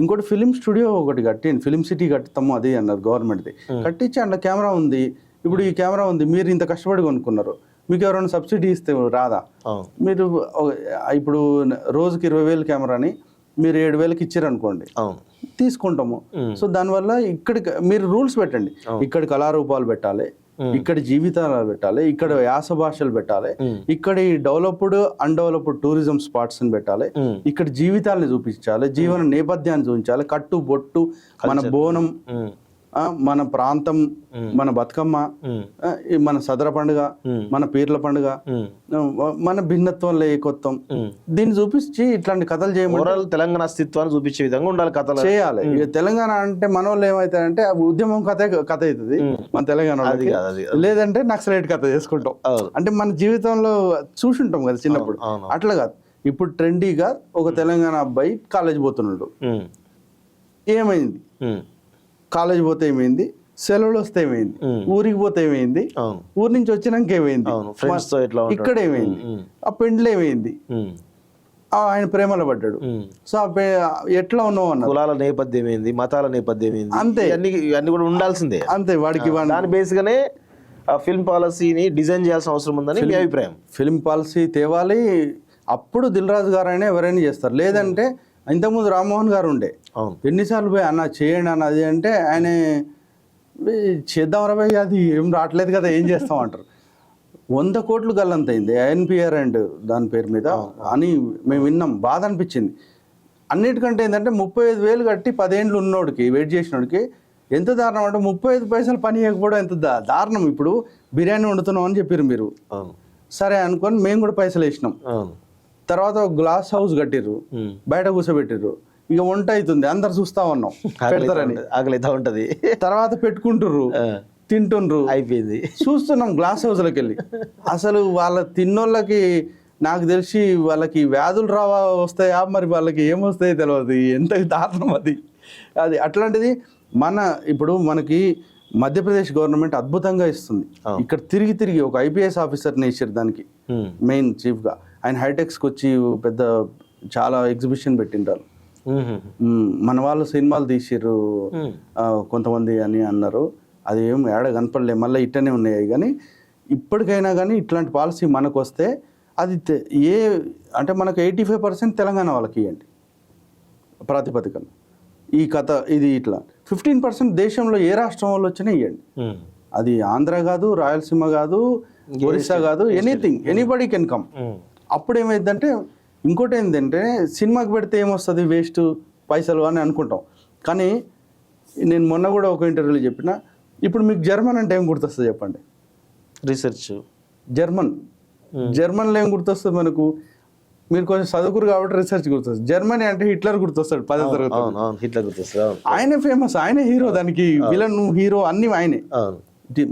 ఇంకోటి ఫిలిం స్టూడియో ఒకటి కట్టింది, ఫిలిం సిటీ కట్టుతాము అది అన్నారు గవర్నమెంట్ది. కట్టించి అందులో కెమెరా ఉంది. ఇప్పుడు ఈ కెమెరా ఉంది, మీరు ఇంత కష్టపడి కొనుక్కున్నారు, మీకు ఎవరైనా సబ్సిడీ ఇస్తే రాదా? మీరు ఇప్పుడు రోజుకి 20,000 కెమెరాని మీరు 7,000కి ఇచ్చారనుకోండి, తీసుకుంటాము. సో దానివల్ల ఇక్కడికి మీరు రూల్స్ పెట్టండి. ఇక్కడ కళారూపాలు పెట్టాలి, ఇక్కడ జీవితాలు పెట్టాలి, ఇక్కడ యాస భాషలు పెట్టాలి, ఇక్కడ డెవలప్డ్ అన్డెవలప్డ్ టూరిజం స్పాట్స్ ని పెట్టాలి, ఇక్కడ జీవితాలని చూపించాలి, జీవన నేపథ్యాన్ని చూపించాలి, కట్టు బొట్టు, మన బోనం, మన ప్రాంతం, మన బతుకమ్మ, మన సదర పండుగ, మన పీర్ల పండుగ, మన భిన్నత్వంలో ఏకత్వం, దీన్ని చూపించి ఇట్లాంటి కథలు చేయమని తెలంగాణ అస్తిత్వాన్ని చూపించే విధంగా ఉండాలి, కథలు చేయాలి. తెలంగాణ అంటే మన వాళ్ళు ఏమవుతారంటే ఉద్యమం కథ అవుతుంది మన తెలంగాణ. లేదంటే నక్సలైట్ కథ చేసుకుంటాం. అంటే మన జీవితంలో చూసుంటాం కదా చిన్నప్పుడు. అట్లా కాదు. ఇప్పుడు ట్రెండీగా ఒక తెలంగాణ అబ్బాయి కాలేజ్ పోతున్నాడు, ఏమైంది? కాలేజ్ పోతే ఏమైంది, సెలవులు వస్తే ఏమైంది, ఊరికి పోతే ఏమైంది, ఊరి నుంచి వచ్చినాక ఏమైంది, ఇక్కడ ఏమైంది, ఆ పెండ్లు ఏమైంది, ఆయన ప్రేమలో పడ్డాడు. సో ఎట్లా ఉన్నావు అన్న కులాల నేపథ్యం ఏంది, మతాల నేపథ్యం ఏంది, అంతే అన్ని కూడా ఉండాల్సిందే. అంతే వాడికి దాని బేస్ గానే ఫిల్మ్ పాలసీని డిజైన్ చేయాల్సిన అవసరం ఉందని మీ అభిప్రాయం? ఫిల్మ్ పాలసీ తేవాలి. అప్పుడు దిల్ రాజు గారు అయినా ఎవరైనా చేస్తారు. లేదంటే ఇంతకుముందు రామ్మోహన్ గారు ఉండే, ఎన్నిసార్లు పోయి అన్న చేయండి అన్న అది అంటే ఆయన చేద్దాం రా భయ్, అది ఏం రావట్లేదు కదా, ఏం చేస్తాం అంటారు. 100 కోట్లు గల్లంతైంది ఎన్పిఆర్ అండ్ దాని పేరు మీద అని మేము విన్నాం. బాధ అనిపించింది. అన్నిటికంటే ఏంటంటే 35,000 కట్టి 10 ఏళ్ళు ఉన్నోడికి, వెయిట్ చేసినోడికి ఎంత దారుణం అంటే 35 పైసలు పని చేయకపోవడం ఎంత దారుణం. ఇప్పుడు బిర్యానీ వండుతున్నాం అని చెప్పారు మీరు, సరే అనుకొని మేము కూడా పైసలు వేసినాం. తర్వాత గ్లాస్ హౌస్ కట్టిర్రు, బయట కూర్చోబెట్టిర్రు, ఇక వంట అవుతుంది, అందరు చూస్తా ఉన్నాం పెడతారని, ఆకలితా ఉంటది. తర్వాత పెట్టుకుంటుర్రు, తింటుండ్రు, అయిపోయింది, చూస్తున్నాం గ్లాస్ హౌస్లోకి వెళ్ళి. అసలు వాళ్ళ తిన్నోళ్ళకి నాకు తెలిసి వాళ్ళకి వ్యాధులు వస్తాయా, మరి వాళ్ళకి ఏమొస్తాయో తెలియదు. ఎంత దారుణం అది అట్లాంటిది. ఇప్పుడు మనకి మధ్యప్రదేశ్ గవర్నమెంట్ అద్భుతంగా ఇస్తుంది. ఇక్కడ తిరిగి ఒక ఐపీఎస్ ఆఫీసర్ని ఇచ్చారు దానికి మెయిన్ చీఫ్గా. ఆయన హైటెక్స్కి వచ్చి పెద్ద చాలా ఎగ్జిబిషన్ పెట్టింటారు. మన వాళ్ళు సినిమాలు తీసిర్రు కొంతమంది అని అన్నారు. అది ఏం ఏడ కనపడలే, మళ్ళీ ఇట్టనే ఉన్నాయి. కానీ ఇప్పటికైనా కానీ ఇట్లాంటి పాలసీ మనకు వస్తే అది అంటే మనకు 85% తెలంగాణ వాళ్ళకి ఇవ్వండి ప్రాతిపదికన. ఈ కథ ఇది ఇట్లా 15% దేశంలో ఏ రాష్ట్రం వాళ్ళు వచ్చినా ఇవ్వండి. అది ఆంధ్ర కాదు, రాయలసీమ కాదు, ఒరిస్సా కాదు, ఎనీథింగ్, ఎనీబడి కెన్ కమ్. అప్పుడు ఏమైందంటే ఇంకోటి ఏంటంటే సినిమాకి పెడితే ఏమొస్తుంది, వేస్ట్ పైసలు అని అనుకుంటాం. కానీ నేను మొన్న కూడా ఒక ఇంటర్వ్యూలో చెప్పిన, ఇప్పుడు మీకు జర్మన్ అంటే ఏం గుర్తొస్తుంది చెప్పండి? రీసెర్చ్. జర్మన్లో ఏం గుర్తొస్తుంది మనకు? మీరు కొంచెం చదువుకురు కాబట్టి రీసెర్చ్ గుర్తొస్తుంది. జర్మనీ అంటే హిట్లర్ గుర్తొస్తాడు 10వ తరగతి. హిట్లర్ గుర్తొస్తాడు. ఆయనే ఫేమస్, ఆయనే హీరో, దానికి విలన్ హీరో అన్ని ఆయనే.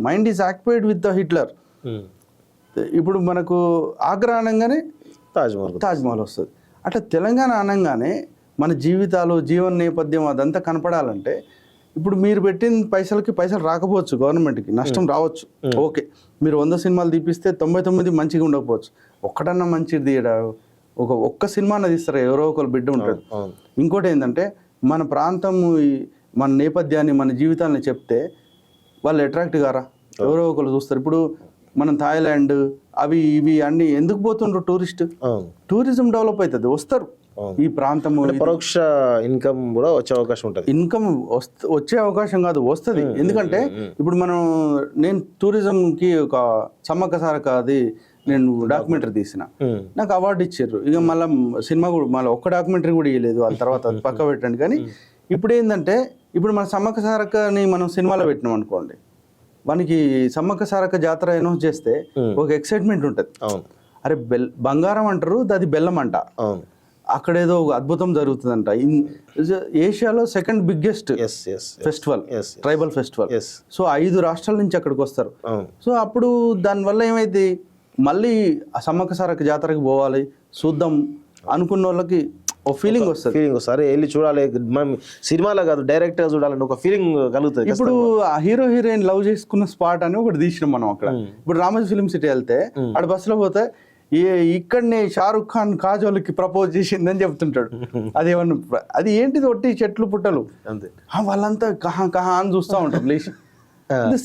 Mind is occupied with the Hitler. ఇప్పుడు మనకు ఆగ్రా అనగానే తాజ్మహల్ వస్తుంది. అట్లా తెలంగాణ అనగానే మన జీవితాలు, జీవన నేపథ్యం అదంతా కనపడాలంటే ఇప్పుడు మీరు పెట్టిన పైసలు రాకపోవచ్చు, గవర్నమెంట్కి నష్టం రావచ్చు. ఓకే, మీరు 100 సినిమాలు తీపిస్తే 99 మంచిగా ఉండకపోవచ్చు. ఒక్కటన్నా మంచిది తీయడం, ఒక్క సినిమాన తీస్తారు, ఎవరో ఒకరు బిడ్డ ఉంటుంది. ఇంకోటి ఏంటంటే మన ప్రాంతం, మన నేపథ్యాన్ని, మన జీవితాన్ని చెప్తే వాళ్ళు అట్రాక్ట్ కారా? ఎవరో ఒకరు చూస్తారు. ఇప్పుడు మనం థాయిలాండ్ అవి ఇవి అన్ని ఎందుకు పోతుండ్రు? టూరిజం డెవలప్ అవుతుంది, వస్తారు. ఈ ప్రాంతము పరోక్ష ఇన్కమ్ కూడా వచ్చే అవకాశం ఉంటుంది. ఇన్కమ్ వచ్చే అవకాశం కాదు, వస్తుంది. ఎందుకంటే ఇప్పుడు నేను టూరిజంకి ఒక సమ్మక్క సారక్క అది నేను డాక్యుమెంటరీ తీసిన, నాకు అవార్డు ఇచ్చారు. ఇక మళ్ళీ సినిమా కూడా మళ్ళీ ఒక్క డాక్యుమెంటరీ కూడా ఇవ్వలేదు, వాళ్ళ తర్వాత పక్క పెట్టండి. కానీ ఇప్పుడు ఏంటంటే ఇప్పుడు మన సమ్మక్క సారక్కని మనం సినిమాలో పెట్టినాం అనుకోండి, మనకి సమ్మక్క సారక్క జాతర అనౌన్స్ చేస్తే ఒక ఎక్సైట్మెంట్ ఉంటుంది. అరే బంగారం అంటారు, అది బెల్లం అంట, అక్కడ ఏదో ఒక అద్భుతం జరుగుతుందంట. ఏషియాలో second biggest festival, tribal festival. So 5 రాష్ట్రాల నుంచి అక్కడికి వస్తారు. సో అప్పుడు దానివల్ల ఏమైంది, మళ్ళీ ఆ సమ్మక్క సారక్క జాతరకి పోవాలి, చూద్దాం అనుకున్న వాళ్ళకి ఒక ఫీలింగ్ వస్తుంది. అరే వెళ్ళి చూడాలి, మనం సినిమాలో కాదు డైరెక్ట్ గా చూడాలని ఒక ఫీలింగ్ కలుగుతుంది. ఇప్పుడు ఆ హీరో హీరోయిన్ లవ్ చేసుకున్న స్పాట్ అని ఒకటి తీసినాం మనం అక్కడ. ఇప్పుడు రామోజీ ఫిల్మ్ సిటీ వెళ్తే అక్కడ బస్సులో పోతే ఇక్కడనే షారుఖ్ ఖాన్ కాజోల్కి ప్రపోజ్ చేసిందని చెప్తుంటాడు. అదేమన్నా అది ఏంటిది, ఒట్టి చెట్లు పుట్టలు అంతే, వాళ్ళంతా కహా అని చూస్తూ ఉంటారు లేచి.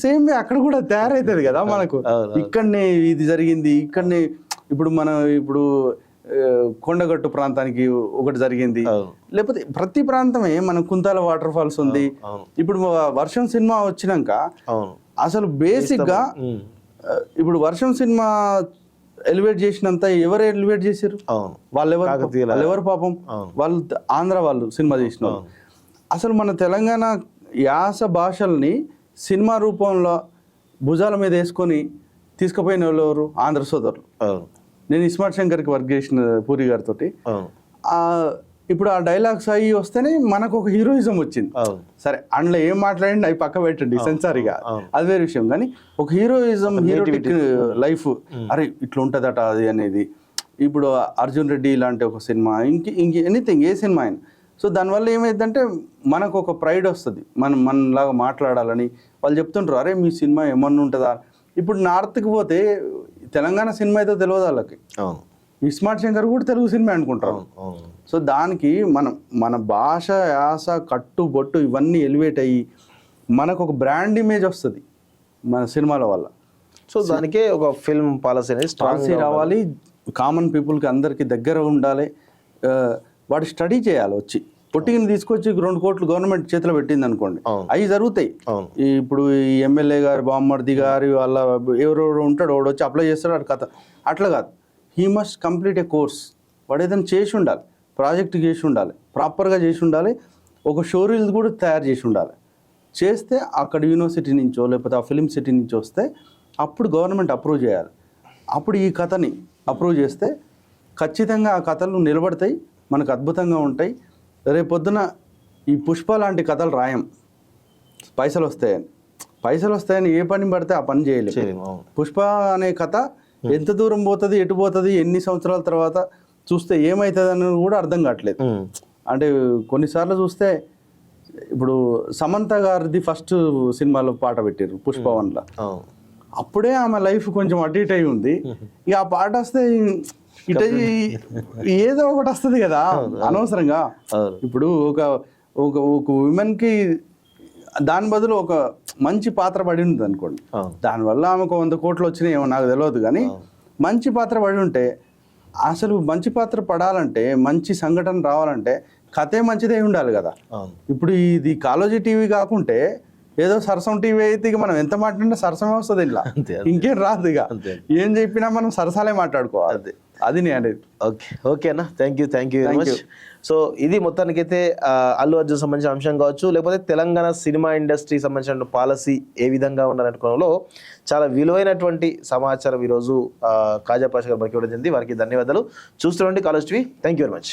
సేమ్ వే అక్కడ కూడా తయారైతుంది కదా మనకు. ఇక్కడనే ఇది జరిగింది, ఇక్కడనే ఇప్పుడు కొండగట్టు ప్రాంతానికి ఒకటి జరిగింది, లేకపోతే ప్రతి ప్రాంతమే మన కుంతాల వాటర్ ఫాల్స్ ఉంది. ఇప్పుడు వర్షం సినిమా వచ్చినాక అసలు బేసిక్ గా ఇప్పుడు వర్షం సినిమా ఎలివేట్ చేసినంత ఎవరు ఎలివేట్ చేశారు? వాళ్ళెవరు పాపం, వాళ్ళు ఆంధ్ర వాళ్ళు సినిమా చేసిన. అసలు మన తెలంగాణ యాస భాషల్ని సినిమా రూపంలో భుజాల మీద వేసుకొని తీసుకుపోయిన వాళ్ళు ఎవరు? ఆంధ్ర సోదరులు. నేను ఇస్మార్ట్ శంకర్కి వర్క్ చేసిన పూరి గారితో. ఇప్పుడు ఆ డైలాగ్స్ అవి వస్తేనే మనకు ఒక హీరోయిజం వచ్చింది. సరే అందులో ఏం మాట్లాడండి అవి పక్క పెట్టండి, సెన్సారీగా అది వేరే విషయం. కానీ ఒక హీరోయిజం, హీరోటిక్ లైఫ్, అరే ఇట్లా ఉంటుందట అది అనేది. ఇప్పుడు అర్జున్ రెడ్డి ఇలాంటి ఒక సినిమా, ఇంక ఎనీథింగ్, ఏ సినిమా అయినా. సో దానివల్ల ఏమైందంటే మనకు ఒక ప్రైడ్ వస్తుంది, మనలాగా మాట్లాడాలని. వాళ్ళు చెప్తుంటారు, అరే మీ సినిమా ఏమన్నా ఉంటుందా. ఇప్పుడు నార్త్కి పోతే తెలంగాణ సినిమా అయితే తెలియదు వాళ్ళకి, ఇస్మార్ట్ శంకర్ కూడా తెలుగు సినిమా అనుకుంటారు. సో దానికి మన భాష, యాస, కట్టుబొట్టు ఇవన్నీ ఎలివేట్ అయ్యి మనకు ఒక బ్రాండ్ ఇమేజ్ వస్తుంది మన సినిమాల వల్ల. సో దానికే ఒక ఫిల్మ్ పాలసీ అనేది రావాలి, కామన్ పీపుల్కి అందరికి దగ్గర ఉండాలి. వాడు స్టడీ చేయాలి, వచ్చి పొట్టిని తీసుకొచ్చి 2 కోట్లు గవర్నమెంట్ చేతిలో పెట్టింది అనుకోండి, అవి జరుగుతాయి. ఇప్పుడు ఈ ఎమ్మెల్యే గారు, బామ్మర్ది గారి వాళ్ళ ఎవరెవరు ఉంటాడు, వాడు వచ్చి అప్లై చేస్తాడు, వాడు కథ అట్లా కాదు. He must complete A course. వాడు ఏదైనా చేసి ఉండాలి, ప్రాజెక్ట్ చేసి ఉండాలి, ప్రాపర్గా చేసి ఉండాలి, ఒక షో రీల్స్ కూడా తయారు చేసి ఉండాలి. చేస్తే అక్కడ యూనివర్సిటీ నుంచో లేకపోతే ఆ ఫిలిం సిటీ నుంచి వస్తే అప్పుడు గవర్నమెంట్ అప్రూవ్ చేయాలి. అప్పుడు ఈ కథని అప్రూవ్ చేస్తే ఖచ్చితంగా ఆ కథలు నిలబడతాయి, మనకు అద్భుతంగా ఉంటాయి. రేపొద్దున ఈ పుష్ప లాంటి కథలు రాయం, పైసలు వస్తాయని ఏ పని పడితే ఆ పని చేయలేము. పుష్ప అనే కథ ఎంత దూరం పోతుంది, ఎటు పోతుంది, ఎన్ని సంవత్సరాల తర్వాత చూస్తే ఏమవుతుంది అని కూడా అర్థం కావట్లేదు. అంటే కొన్నిసార్లు చూస్తే ఇప్పుడు సమంత గారిది ఫస్ట్ సినిమాలో పాట పెట్టారు పుష్ప 1లో, అప్పుడే ఆమె లైఫ్ కొంచెం అటు ఇటు అయి ఉంది. ఇక ఆ పాట వస్తే ఇట ఏదో ఒకటి వస్తుంది కదా అనవసరంగా. ఇప్పుడు ఒక ఉమెన్కి దాని బదులు ఒక మంచి పాత్ర పడి ఉంది అనుకోండి, దానివల్ల ఆమెకు 100 కోట్లు వచ్చినాయి ఏమో నాకు తెలియదు, కానీ మంచి పాత్ర పడి ఉంటే, అసలు మంచి పాత్ర పడాలంటే, మంచి సంఘటన రావాలంటే కథే మంచిదే ఉండాలి కదా. ఇప్పుడు ఇది కాలోజీ టీవీ కాకుంటే ఏదో సరసం టీవీ అయితే ఇక మనం ఎంత మాట్లాడినా సరసమే వస్తుంది, ఇలా ఇంకేం రాదు. ఇక ఏం చెప్పినా మనం సరసాలే మాట్లాడుకోవాలి, అది నేను అనేది. ఓకే అన్న, thank you very much. So ఇది మొత్తానికైతే అల్లు అర్జున్ సంబంధించిన అంశం కావచ్చు, లేకపోతే తెలంగాణ సినిమా ఇండస్ట్రీ సంబంధించిన పాలసీ ఏ విధంగా ఉండాలనుకోవడంలో చాలా విలువైనటువంటి సమాచారం ఈరోజు కాజా పాషా గారు మనకి ఇవ్వడం జరిగింది. వారికి ధన్యవాదాలు. చూస్తుండండి college TV. Thank you very much.